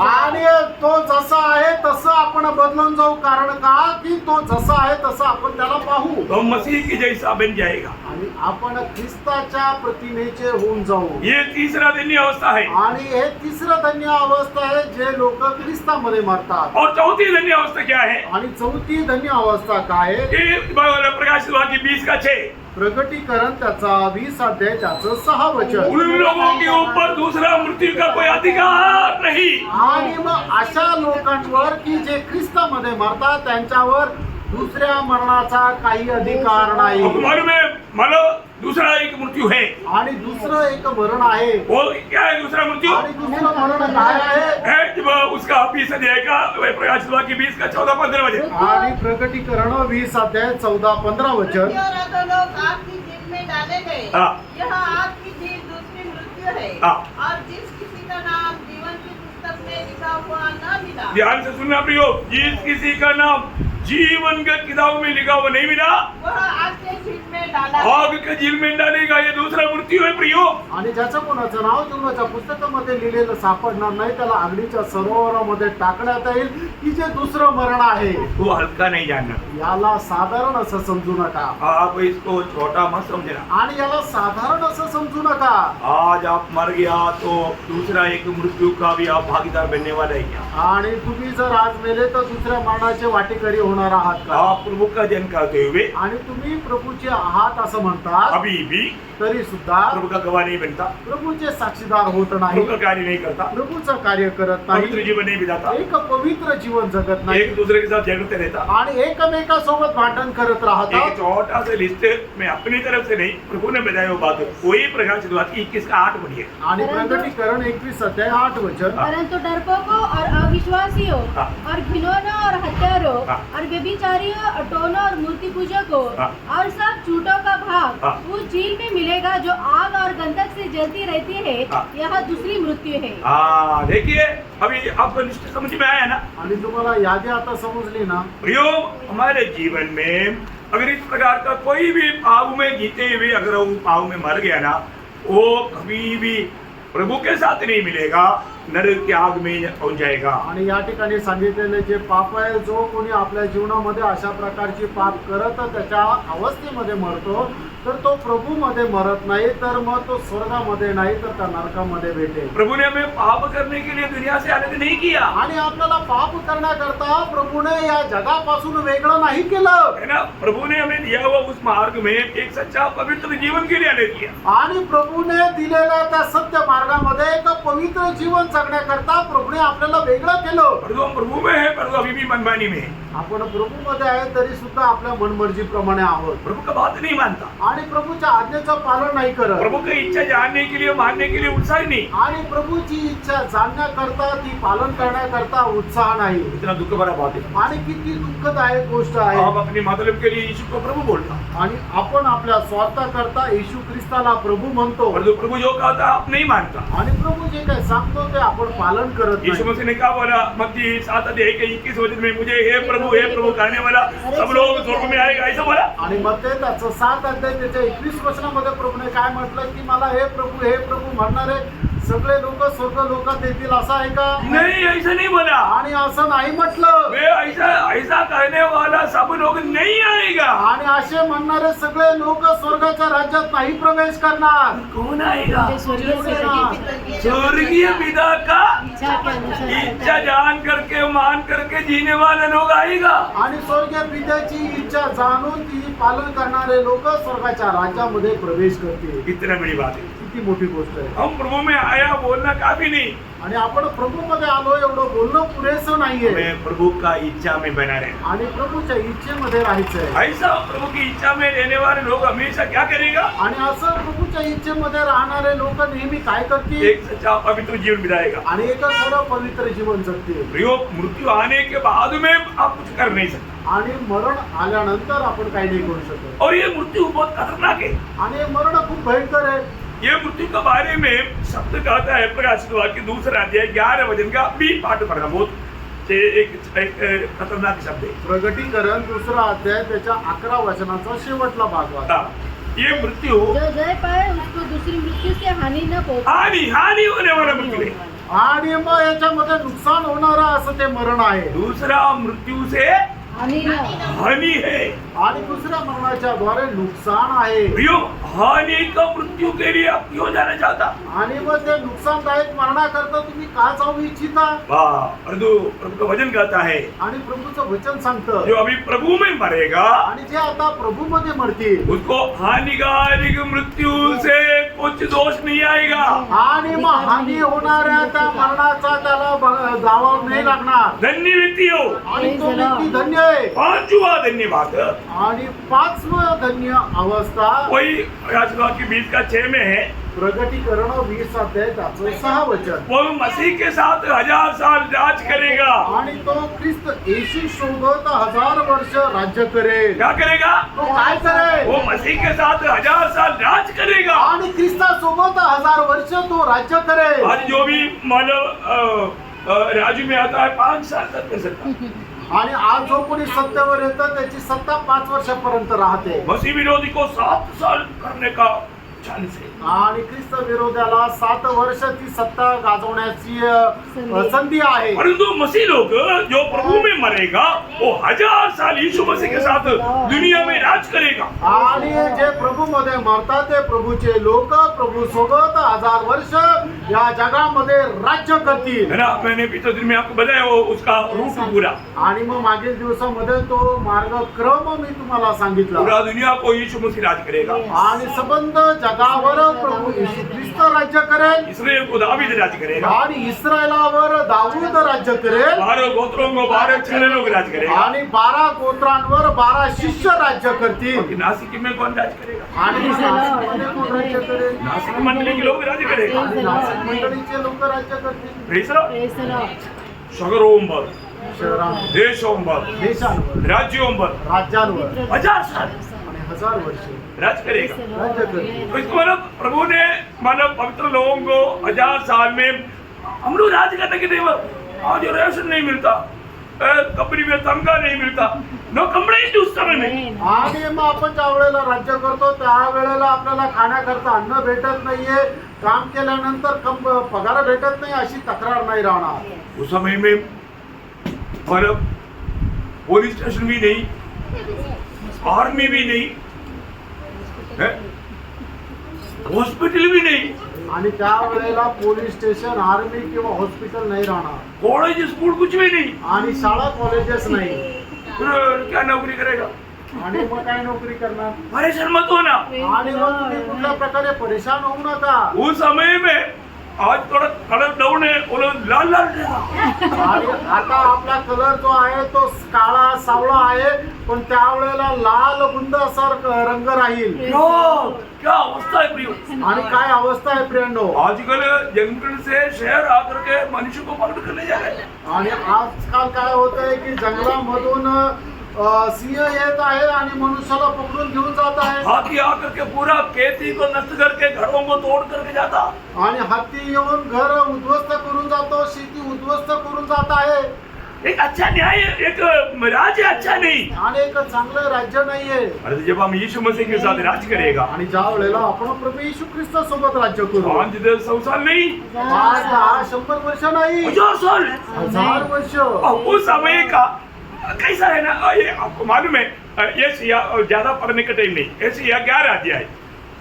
आणि तो जसा आहे तसं आपण बदलून जाऊ. कारण का की तो जसा आहे तसं आपण त्याला पाहू. तो मसीह की जैसा बन जाएगा. आणि आपण ख्रिस्ताच्या प्रतिमेचे होऊन जाऊ. ये तीसरा धन्य अवस्था है. आणि हे तिसरं धन्य अवस्था आहे जे लोक ख्रिस्तामध्ये मरतात. और चौथी धन्य अवस्था क्या है? आणि चौथी धन्य अवस्था काय आहे? ये प्रकाशित वाक्य 20:6. प्रगटीकरण त्याचा 20 अध्याय त्याचं 6 वचन. उन लोगों के ऊपर दूसरा मृत्यु का कोई अधिकार नहीं. आणि मग अशा लोकांवर की जे ख्रिस्तामध्ये मरतात त्यांच्यावर दुसऱ्या मरणाचा काही अधिकार नाही. मालूम है, मानो दूसरा एक मृत्यू है. आणि दुसरं एक मरण आहे. वो क्या है दूसरा मृत्यू? आणि दुसरं मरण काय आहे? है जब उसका 20 अध्याय का प्रकाशित वाक्य 20 का 14-15 वचन. आणि प्रगटीकरण 20 अध्याय 14-15 वचन. और अधोलोक आग की झील में डाले गए. हाँ. यह आग की झील दूसरी मृत्यु है. हाँ. और जिस किसी का नाम जीवन की पुस्तक में लिखा हुआ न मिला ध्यान से सुनना प्रियो, जिस किसी का नाम जीवन के किताब में लिखा हुआ नहीं मिला, वह आग के झील में डाला आग के झील में डालेगा. ये दूसरा मृत्यू है प्रियो. आणि ज्याचं कोणाचं नाव जीवनाच्या पुस्तकामध्ये लिहिलेलं सापडणार नाही त्याला आगीच्या सरोवरामध्ये टाकण्यात येईल की जे दुसरं मरण आहे. वो हल्का नहीं जानना. याला साधारण असं समजू नका. आप इसको छोटा मत समझना. आणि याला साधारण असं समजू नका. आज आप मर गया तो दूसरा एक मृत्यू का भी आप भागीदार बनने वाले हैं क्या? आणि तुम्ही जर आज मेले तर दुसऱ्या मरणाचे वाटेकरी होणार आहात का? आप प्रभु का जन करते हुए आणि तुम्ही प्रभूचे आहात असं म्हणतात अभी भी तरी सुद्धा प्रभु का गवाह नहीं बनता, प्रभूचे साक्षीदार होत नाही. प्रभु का कार्य नहीं करता, प्रभूचं कार्य करत पवित्र नाही. जीवन नहीं बिताता, एक पवित्र जीवन जगत नाही. एक दूसरे के साथ झगड़ते रहता. आणि एकमेकासोबत भांडण करत एक राहतात. छोटा सा लिस्ट में अपनी तरफ से नहीं, प्रभु ने बताया वो बात. वही प्रकाशित वाक्य 21 का 8 पढ़िए. आणि प्रगटीकरण 21 अध्याय 8 वचन. परंतु डरपोकों और अविश्वासियों हाँ. और घिनौनों और हत्यारों हाँ. और व्यभिचारियों और टोनों और मूर्ति पूजकों हाँ. और सब झूठों का भाग हाँ. उस झील में मिलेगा जो आग और गंधक से जलती रहती है. हाँ. यह दूसरी मृत्यु है. हाँ, देखिए अभी आपको लिस्ट समझ में आया ना आणि तुम्हाला यादी आता समजली ना? प्रियो? हमारे जीवन में अगर इस प्रकार का कोई भी पाव में जीते हुए अगर वो पाव में मर गया ना, वो कभी भी प्रभु के साथ नहीं मिलेगा. नरक की आग में पहुंच जाएगा। आणि या ठिकाणी सांगितलेले जे पाप आहे, जो कोणी आपल्या जीवनामध्ये अशा प्रकारची पाप करत त्याच्या अवस्थेमध्ये मरतो, तर तो प्रभू मध्ये मरत नाही, तर मग तो स्वर्गामध्ये नाही तर त्या नरकामध्ये भेटेल। प्रभु ने हमें पाप करने के लिए दुनिया से अलग नहीं किया, आणि आपल्याला पाप करण्याकरता प्रभूने या जगापासून वेगळं नाही केलं, है ना। प्रभु ने हमें दिया हुआ उस मार्ग में एक सच्चा पवित्र जीवन के लिए अलग किया। आणि प्रभूने दिलेल्या त्या सत्य मार्गामध्ये एक पवित्र जीवन जगण्याकरता प्रभूने आपल्याला वेगळं केलं। परंतु हम प्रभु में है, परंतु अभी भी मनमानी में है। आपण प्रभूमध्ये आहे तरी सुद्धा आपल्या मनमर्जीप्रमाणे आहोत, प्रभु का बात नहीं मानता, आणि प्रभूच्या आज्ञेचं पालन नाही करत, प्रभु की इच्छा जानने के लिए मानने के लिए उत्साह ही नहीं। आणि प्रभूची इच्छा जाणण्याकरता ती पालन करण्याकरता उत्साह नाही। इतना दुख भरा बात है। आणि किती दुःखदायक गोष्ट आहे। आप अपने मतलब के लिए यीशु को प्रभु बोलता, आणि आपण आपल्या स्वार्थाकरता येशू ख्रिस्ताला प्रभू म्हणतो, परंतु प्रभु जो कहता आप नहीं मानता। आणि प्रभू जे काय सांगतो ते आपण पालन करत यीशु नाही। मसीह ने क्या बोला मत्ती 7:21 में, मुझे हे प्रभु करने वाला सब लोग स्वर्ग में आएगा, ऐसा बोला। आणि मग ते त्याचं 7 अध्याय त्याच्या 21 वचनामध्ये प्रभूने काय म्हटलं की मला हे प्रभू म्हणणारे सगळे लोक स्वर्ग लोकात येतील, असं आहे का? नहीं, ऐसा नहीं बोला। आणि असं नाही म्हटलं। वे ऐसा कहने वाला सब लोग नहीं आएगा। आणि असे म्हणणारे सगळे लोक स्वर्गाच्या राज्यात नाही प्रवेश करणार। कौन आएगा? स्वर्गीय स्वर्गीय पिता का इच्छा के अनुसार इच्छा जान करके मान करके जीने वाले लोग आएगा। आणि स्वर्गीय पित्याची इच्छा जाणून ती पालन करणारे लोक स्वर्गाच्या राज्यामध्ये प्रवेश करतील। कितना बड़ी बात है। किती मोठी गोष्ट आहे। हम प्रभु में आया बोलना काफी नहीं, आणि आपण प्रभूमध्ये आलो एवढं बोलणं पुरेसं नाहीये। हमें प्रभु का इच्छा में बना रहना। आणि प्रभूच्या इच्छेमध्ये राहायचंय। ऐसा प्रभु की इच्छा में रहने वाले लोग हमेशा क्या करेगा? आणि असं प्रभूच्या इच्छेमध्ये राहणारे लोक नेहमी काय करतील? एक सच्चा पवित्र जीवन बिताएगा। आणि एक खरं पवित्र जीवन जगतील। प्रियो, मृत्यु आने के बाद में आप कुछ कर नहीं सकते, आणि मरण आल्यानंतर आपण काही नाही करू शकत। और ये मृत्यु बहुत खतरनाक है। आणि मरण खूप भयंकर आहे। ये मृत्यु के बारे में शब्द कहता है प्रकाशित वाक्य 2 अध्याय 11 वचन का भी पाठ पढ़ना, बहुत एक खतरनाक शब्द है। प्रगटीकरण 2 अध्याय त्याच्या 11 वचनाचा शेवटला भाग वाचा। ये मृत्यु जो जय पाए उसको दूसरी मृत्यु से हानि न पहुंचे। हानि होने वाला मृत्यु है। आणि मग याच्यामध्ये नुकसान होणारा असं ते मरण आहे। दूसरा मृत्यु से हानि न हानि है, आणि दुसऱ्या मरणाच्या द्वारे नुकसान आहे। प्रियो, हानि का मृत्यु के लिए आप क्यों जाना चाहता? आणि मग ते नुकसानदायक मरणाकरता तुम्ही का जाऊ इच्छिता? प्रभु का वचन कहता है, आणि प्रभूचं वचन सांगतं जो अभी प्रभु में मरेगा आणि जे आता प्रभू मध्ये मरतील उसको हानिकारक मृत्यु से कुछ दोष नहीं आएगा। आणि मग हानी होणाऱ्या त्या मरणाचा त्याला जावा नाही लागणार। धन्य व्यक्ति हो। आणि तो व्यक्ती धन्य आहे। पांचवा धन्यवाद, आणि 5वं धन्य अवस्था वही प्रकाशित वाक्य 20 का 6 में है। प्रगटीकरण 20 अध्याय त्याचं 6 वचन। वो मसीह के साथ 1000 साल राज करेगा। आणि तो ख्रिस्त येशू सोबत 1000 वर्ष राज्य करेल। क्या करेगा? तो काय करेल? वो मसीह के साथ 1000 साल राज करेगा। आणि ख्रिस्ता सोबत 1000 वर्ष तो राज्य करेल। आज जो भी मानव राजू में आता है 5 साल तक कर सकता है। आणि आज जो कोणी सत्तेवर येतं त्याची सत्ता 5 वर्षापर्यंत राहते। मसीह विरोधी को 7 साल करने का चांस है। आणि ख्रिस्त विरोधाला 7 वर्ष ती सत्ता गाजवण्याची संधी आहे। परंतु मसीह लोग जो प्रभु में मरेगा वो 1000 साल यीशु मसीह के साथ दुनिया में राज करेगा। आणि जे प्रभू मध्ये मरतात ते प्रभूचे लोक प्रभू सोबत 1000 वर्ष या जगामध्ये राज्य करतील। है ना। मैंने पिछले दिन में आपको बताया वो उसका रूट पूरा। आणि मग मागील दिवसामध्ये तो मार्गक्रम मी तुम्हाला सांगितला। पूरा दुनिया को यीशु मसीह राज करेगा। आणि संबंध जगावर प्रभू येशू ख्रिस्त राज्य करेल। इसराइल को दावीद राज करेगा। आणि इस्रायलावर दाऊद राज्य करेल। 12 गोत्रों को 12 चेले लोग राज करेगा। आणि 12 गोत्रांवर 12 शिष्य राज्य करतील। नासिक में कौन राज करेगा? आणि नाशिकमध्ये कोण राज्य करेल? नासिक मंडली के लोग राज करेगा। आणि नाशिक मंडळीचे लोक राज्य करतील। Press the Lord. Praise the Lord. शहरोंवर, शहरांवर, देशोंवर, देशांवर, राज्योंवर राज्यांवर 1000 साल आणि 1000 वर्ष राज करेगा। राज्य करतील। तो इसको मतलब प्रभु ने मानव पवित्र लोगों को 1000 साल में हम लोग राज करने के लिए आज रेशन नहीं मिलता, कंपनी में तनख्वाह नहीं मिलता, नो कंप्लेंट उस समय में। आणि मग आपण ज्या वेळेला राज्य करतो त्या वेळेला आपल्याला खाण्याकरता अन्न भेटत नाहीये, काम केल्यानंतर पगार भेटत नाही, अशी तक्रार नाही राहणार। उस समय में मतलब पुलिस स्टेशन भी नहीं, आर्मी भी नहीं, हॉस्पिटल भी नहीं, आणि त्या वेळेला पोलीस स्टेशन, आर्मी किंवा हॉस्पिटल नाही राहणार, कॉलेज स्कूल कुछ भी नहीं। आणि शाळा कॉलेजेस नाही, फिर क्या नौकरी करेगा? आणि मग काय नोकरी करणार? परेशान मत होना। आणि मग तुम्ही कुठल्या प्रकारे परेशान होऊ नका। उस समय में आज थोड़ा कलर डाउन है, वो लोग लाल लाल रहेगा। आणि आता आपला कलर जो आहे तो काळा सावळा आहे, पण त्यावेळेला लाल बुंद असा रंग राहील। क्या अवस्था है प्रियो? आणि काय अवस्था आहे फ्रेंडो? आजकल जंगल से शहर आकर के मनुष्य को पकड़ कर ले जा रहे हैं। आणि आजकाल काय होत आहे की जंगलामधून सिंह येत आहे आणि मनुष्याला पकडून घेऊन जात आहे, हाथी आकर के पूरा खेती को नष्ट करके घरों को तोड़ करके जाता। आणि हत्ती येऊन घर उद्ध्वस्त करून जातो, शेती उद्ध्वस्त करून जात आहे। एक अच्छा न्याय, एक राज्य अच्छा नहीं। आणि एक चांगलं राज्य नाहीये। अरे जब हम यीशु मसीह के साथ राज करेगा, आणि ज्या वेळेला आपण प्रभू येशू ख्रिस्त सोबत राज्य करू, 500 साल नहीं, 5, 10, 100 वर्ष नाही, 1000 साल। 1000 वर्ष। उस समय का कैसा है ना, ये आपको मालूम है, एशिया ज्यादा पढ़ने का टाइम नहीं, एशिया 11 अध्याय है,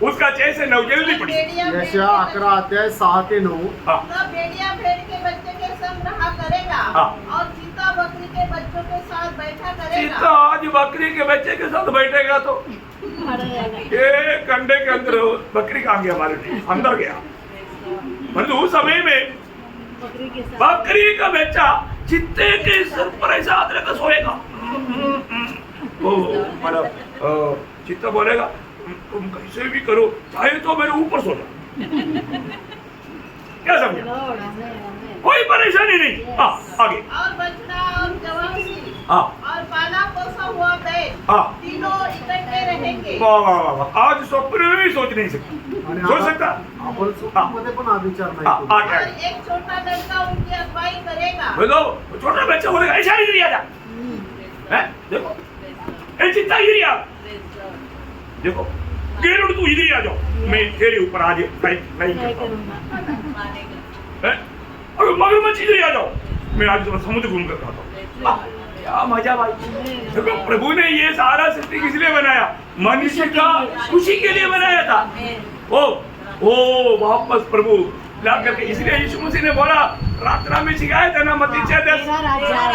उसका 6 से 9 जल्दी पढ़ी। यशया 11 अध्याय 6 ते 9। हाँ। तब भेड़िया भेड़ के बच्चे के संग रहा करेगा, हाँ। और चीता बकरी के बच्चों के साथ बैठा चीता करेगा। आज बकरी के बच्चे के साथ बैठेगा तो ये कंडे के अंदर बकरी कहाँ गया? हमारे अंदर गया। मतलब उस समय में बकरी का बच्चा चित्ते के सर पर ऐसा हाथ रखकर सोएगा। ओ मतलब चित्ता बोलेगा तुम कैसे भी करो, चाहे तो मेरे ऊपर सो जाओ। क्या समझे? कोई परेशानी नहीं। हाँ आगे। और बछड़ा और जवासी हाँ और पाला पोसा हुआ बैल, हाँ। तीनों इकट्ठे रहेंगे। वाह वाह वाह वाह, आज स्वप्न में भी सोच नहीं सकता, आणि सोच सकता। आपण स्वप्नामध्ये पण हा विचार नाही हाँ करू। आगे और आगे। एक छोटा लड़का उनकी अगुवाई करेगा। बोलो छोटा बच्चा बोलेगा ऐसा नहीं गिरिया जा, हैं? देखो ए चित्ता गिरिया, देखो गेरुड़ तू इधर ही आ जाओ, मैं तेरे ऊपर आज नहीं हैं? अगर मगरमच्छ इधर ही आ जाओ, मैं आज समुद्र घूम कर खाता हूँ। क्या मजा भाई। देखो प्रभु ने ये सारा सृष्टि किस लिए बनाया? मनुष्य का खुशी के लिए बनाया था। ओ वापस प्रभु ला करके, इसलिए यीशु मसीह ने बोला प्रार्थना में सिखाया था ना, मत्ती 6:10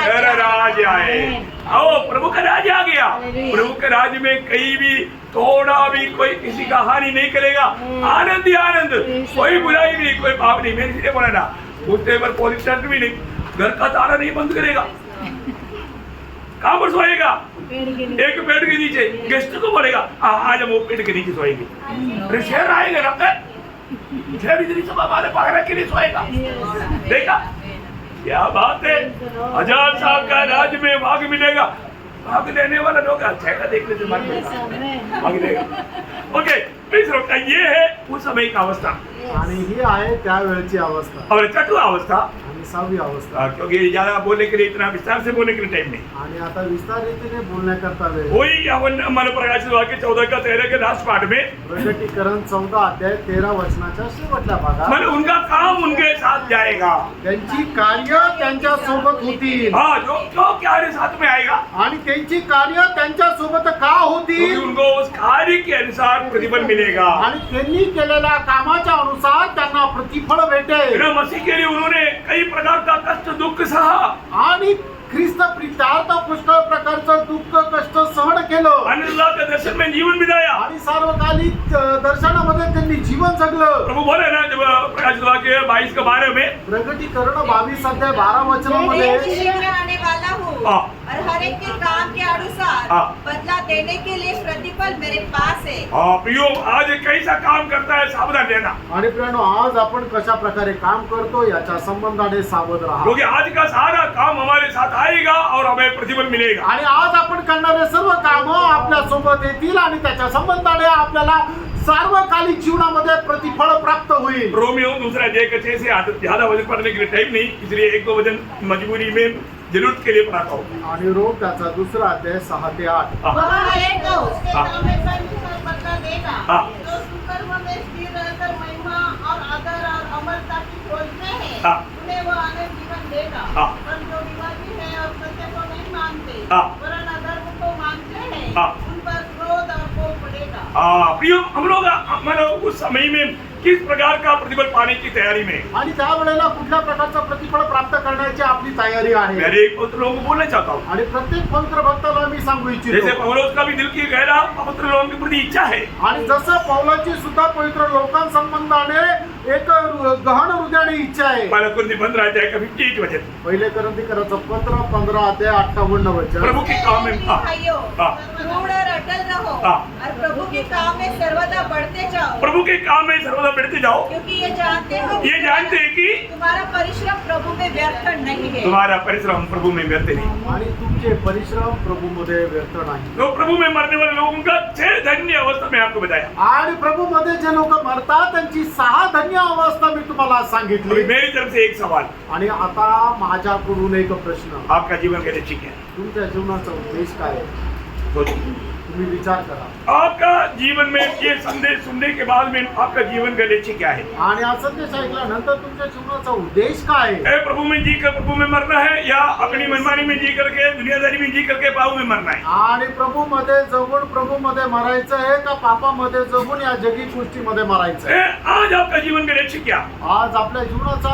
तेरा राज आए। आओ प्रभु का राज आ गया। प्रभु के राज में कहीं भी थोड़ा भी कोई किसी का हानि नहीं करेगा, आनंद ही आनंद, कोई बुराई नहीं, कोई पाप नहीं। मैंने इसलिए बोला ना, उठते पर पुलिस स्टेशन भी नहीं, घर का ताला नहीं बंद करेगा। कहाँ पर सोएगा? एक पेड़ के नीचे। गेस्ट को बोलेगा आज हम वो पेड़ के नीचे सोएंगे। अरे शहर आएगा ना, शहर इतनी सब हमारे पकड़ के लिए सोएगा। देखा क्या बात है? 1000 साल का राज में भाग मिलेगा। भाग लेने वाला लोग अच्छा है, देखने से मन भाग लेगा। ओके प्लीज रोका, ये है उस समय की अवस्था आणि ही आहे त्यावेळची अवस्था और चतुर्थ अवस्था, आणि 6वी अवस्था। क्योंकि ज्यादा बोलने के लिए, इतना विस्तार से बोलने के लिए टाइम नहीं। आणि आता विस्तार रीतीने बोलण्याकरता वेळ। वही मन प्रकाशित वाक्य 14 का 13 के लास्ट पार्ट में, प्रकटीकरण 14 अध्याय 13 वचनाच्या शेवटल्या भागात, मतलब उनका काम उनके साथ जाएगा। त्यांची कार्य त्यांच्या सोबत होतील। हाँ जो कार्य साथ में आएगा, आणि त्यांची कार्य त्यांच्या सोबत का क्योंकि होतील? उनको उस कार्य के अनुसार प्रतिफल मिलेगा। आणि त्यांनी केलेल्या कामाच्या अनुसार त्यांना प्रतिफळ भेटेल। बिना मसीह के लिए उन्होंने कई प्रकार का कष्ट दुख सहा, आणि ख्रिस्त प्रित्यार्थ पुष्कळ प्रकारचं दुःख कष्ट सहन केलं, अनंतला के दर्शन में जीवन बिताया। आणि सार्वकालिक दर्शनामध्ये त्यांनी जीवन जगलं। प्रभु बोले ना जब प्रकाशित वाक्य 22 का 12 में, प्रकटीकरण 22 अध्याय 12 वचनामध्ये, शीघ्र आने वाला हूँ हाँ। और हर एक के काम के अनुसार हाँ। बदला देने के लिए प्रतिफल मेरे पास है। प्रियो आज कैसा काम करता है सावधान रहना, आणि प्रियानो आज आपण कशा प्रकारे काम करतो याच्या संबंधाने सावध राहा। क्योंकि आज का सारा काम हमारे साथ आएगा और हमें प्रतिफल मिलेगा। आणि आज आपण करणारे सर्व काम आपल्या सोबत येतील आणि त्याच्या संबंधाने आपल्याला सार्वकालिक जीवनामध्ये प्रतिफळ प्राप्त होईल। रोमियो दूसरा अध्याय का 6 से ज्यादा वजन पढ़ने के लिए टाइम नहीं, इसलिए 1-2 वजन मजबूरी में जरूरत के लिए पढ़ाता हूँ। आणि रोम त्याचा 2 अध्याय 6 ते 8. हाँ, वह हरेक को उसके हाँ। काम में परमेश्वर बदला देगा हाँ। जो सुकर्म में स्थिर रहकर महिमा और आदर और अमरता की खोजते हैं हाँ। उन्हें वह अनंत जीवन देगा हाँ। पर जो विवादी है और सत्य को नहीं मानते हाँ। वरन अधर्म को मानते हैं हाँ। उन पर क्रोध और कोप पड़ेगा। प्रियो हम लोग मतलब उस समय में किस प्रकार का प्रतिफल पाने की तैयारी में, आणि त्यावेळेला कुठल्या प्रकारचं प्रतिफळ प्राप्त करण्याची आपली तयारी आहे. मेरे एक पवित्र लोगों को बोलना चाहता हूँ, आणि प्रत्येक पवित्र भक्ताला मी सांगू जैसे इच्छितो. पौलुस का भी दिल की गहरा पवित्र लोगों के प्रति इच्छा है, आणि जसं पौलाची सुद्धा पवित्र लोकांसंबंधाने एक गहन हृदयाने इच्छा आहे. पहला कुरिन्थी 15 अध्याय का 58 वचन, पहिले करंथीकराचं पत्र 15 अध्याय 58 वचन. प्रभु के काम में हाँ, भाइयों, हाँ, दृढ़ और अटल रहो हाँ। और प्रभु के काम में सर्वदा बढ़ते जाओ प्रभु के काम में सर्वदा बढ़ते जाओ, क्योंकि ये जानते हो ये जानते हैं कि तुम्हारा परिश्रम प्रभु में व्यर्थ नहीं है। तुम्हारा परिश्रम प्रभु में व्यर्थ नहीं। आणि तुमचे परिश्रम प्रभूमध्ये व्यर्थ नाही. तो प्रभु में मरने वाले लोगों का 6 धन्य अवस्था में आपको बताया। आणि प्रभूमध्ये जे लोक मरतात त्यांची 6 धन्य अवस्था मी तुम्हाला अभी सांगितली. मेरी तरफ से एक सवाल, आणि आता माझ्याकडून एक प्रश्न. आपका जीवन का लक्ष्य क्या है? तुमच्या जीवनाचा उद्देश काय आहे? सोचिए। तुम्ही विचार करा. आपका जीवन में ये संदेश सुनने के बाद में आपका जीवन का लक्ष्य क्या है? आणि हा संदेश ऐकल्यानंतर तुमच्या जीवनाचा उद्देश काय आहे? ए, प्रभु में जी कर प्रभु में मरना है या अपनी मनमानी में जी करके दुनियादारी में जी करके पाप में मरना है? आणि प्रभूमध्ये जगून प्रभूमध्ये मरायचं आहे का पापामध्ये जगून या जगी गोष्टीमध्ये मरायचं आहे? ए, आज आपका जीवन का लक्ष्य क्या? आज आपल्या जीवनाचा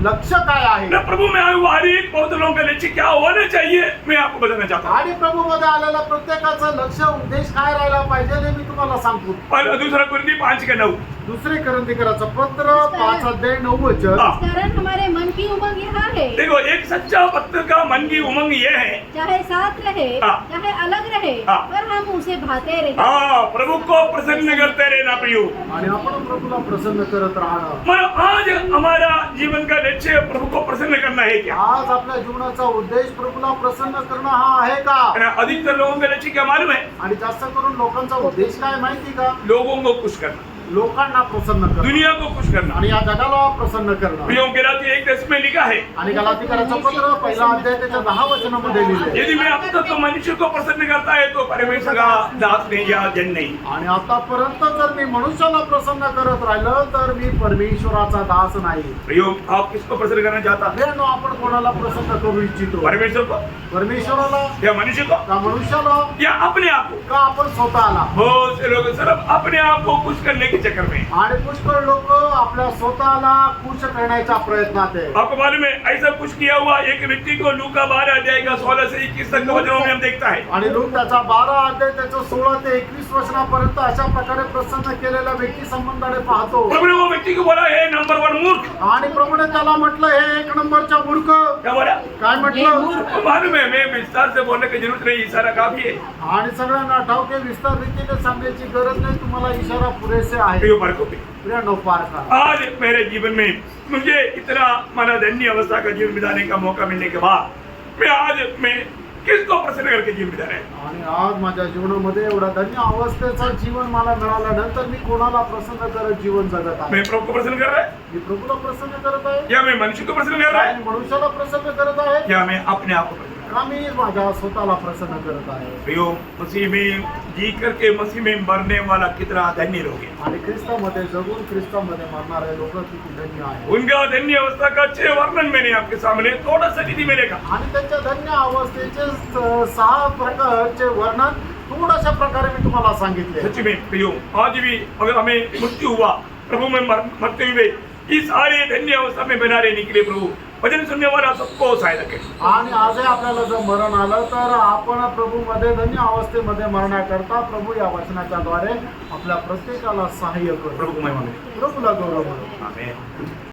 लक्ष्य काय आहे? मैं प्रभु में आए हुए हर एक पवित्र लोगों का लक्ष्य क्या होना चाहिए मैं आपको बताना चाहता हूँ। आणि प्रभूमध्ये आलेल्या प्रत्येकाचं लक्ष्य उद्देश काय राहायला पाहिजे हे मी तुम्हाला सांगतो. पहला दूसरा कुरिन्थी 5:9, 2 करंथीकराचं पत्र 5 अध्याय 9 वचन. हाँ। इस कारण हमारे मन की उमंग यहाँ है, देखो एक सच्चा भक्त का मन की उमंग ये है, चाहे साथ रहे हाँ। चाहे अलग रहे, हाँ। पर हम उसे भाते रहे। हाँ, प्रभु को प्रसन्न करते रहना प्रियो। आणि आपण प्रभूला प्रसन्न करत राहणं. मतलब आज हमारा जीवन का लक्ष्य प्रभु को प्रसन्न करना है क्या? आज आपल्या जीवनाचा उद्देश प्रभूला प्रसन्न करणं हा आहे का? अधिकतर लोगों का लक्ष्य क्या मालूम है? आणि जास्त करून लोकांचा उद्देश काय माहिती का? लोगों को खुश करना, लोकांना प्रसन्न करणं दुनिया को खुश करना। आणि या जगाला प्रसन्न करणं. प्रियो गलाती 1:10 में लिखा है, आणि गलातीकराचं पत्र 1 अध्याय त्याच्या 10 वचनामध्ये लिहिलंय. यदि मैं अब तक तो मनुष्य को प्रसन्न करता है तो परमेश्वर का दास नहीं या जन नहीं। आणि आतापर्यंत जर मी मनुष्याला प्रसन्न करत राहिलं तर मी परमेश्वराचा दास नाही. प्रियो आप किसको प्रसन्न करना चाहता? प्रियानो, आपण कोणाला प्रसन्न करू इच्छितो? परमेश्वर को परमेश्वराला या मनुष्य को का मनुष्याला या अपने आप को? का आपण स्वतःला? बहुत से लोग सिर्फ अपने आप को खुश करने के चक्कर में। आणि पुष्कळ लोक आपल्या स्वतःला खुश करण्याच्या प्रयत्नात आहे. आपको मालूम है ऐसा कुछ किया हुआ एक व्यक्ति को लूका 12 अध्याय का 16 से 21 तक के वचनों में हम देखता है। आणि लोक त्याचा 12 अध्याय त्याचं 16 ते 21 वचनापर्यंत अशा प्रकारे प्रसन्न केलेल्या व्यक्ती संबंधाने पाहतो. प्रभु ने वो व्यक्ति को बोला है नंबर 1 मूर्ख। आणि प्रभूने त्याला म्हटलं हे 1 नंबरचा मूर्ख. क्या बोला? काय म्हटलं? आपको मालूम है मैं विस्तार से बोलने की जरूरत नहीं, इशारा काफी है। आणि सगळ्यांना ठाऊक आहे, विस्तार रीतीने सांगण्याची गरज नाही, तुम्हाला इशारा पुरेसे आहे. प्रियो बालकों पे, प्रियानो, पारखा. आज मेरे जीवन में मुझे इतना माना धन्य अवस्था का जीवन बिताने का मौका मिलने के बाद मैं किसको प्रसन्न करके जीवन बिता रहा है? आणि आज माझ्या जीवनामध्ये एवढा धन्य अवस्थेचं जीवन मला मिळाल्यानंतर मी कोणाला प्रसन्न करत जीवन जगत आहे? मैं प्रभु को प्रसन्न कर रहा है मी प्रभूला प्रसन्न करत आहे या मैं मनुष्य को प्रसन्न कर रहा है आणि मनुष्याला प्रसन्न करत आहे या मैं अपने आप को प्रसन्न कर रहा का मी माझ्या स्वतःला प्रसन्न करत आहे? हूं? प्रियो मसीह में जी करके मसीह में मरने वाला कितना धन्य लोग हैं। आणि ख्रिस्तामध्ये जगून ख्रिस्तामध्ये मरणारे लोक किती धन्य आहेत. उनका धन्य अवस्था का 6 वर्णन मैंने आपके सामने थोड़ा सा विधि मेरे का। आणि त्यांच्या धन्य अवस्थेचे 6 प्रकारचे वर्णन थोड्याशा प्रकारे मी तुम्हाला सांगितले. सच में प्रियो आज भी अगर हमें मृत्यु हुआ प्रभु में मरते हुए इस सारे धन्य अवस्था में बना रहने के लिए प्रभु वचन सुनने वाला सबको सहायता करें। आणि आजही आपल्याला जर मरण आलं तर आपण प्रभूमध्ये धन्य अवस्थेमध्ये मरण्याकरता प्रभू या वचनाच्या द्वारे आपल्या प्रत्येकाला सहाय्य करू. प्रभु को महिमा मिले। प्रभूला गौरव म्हणू. आमेन।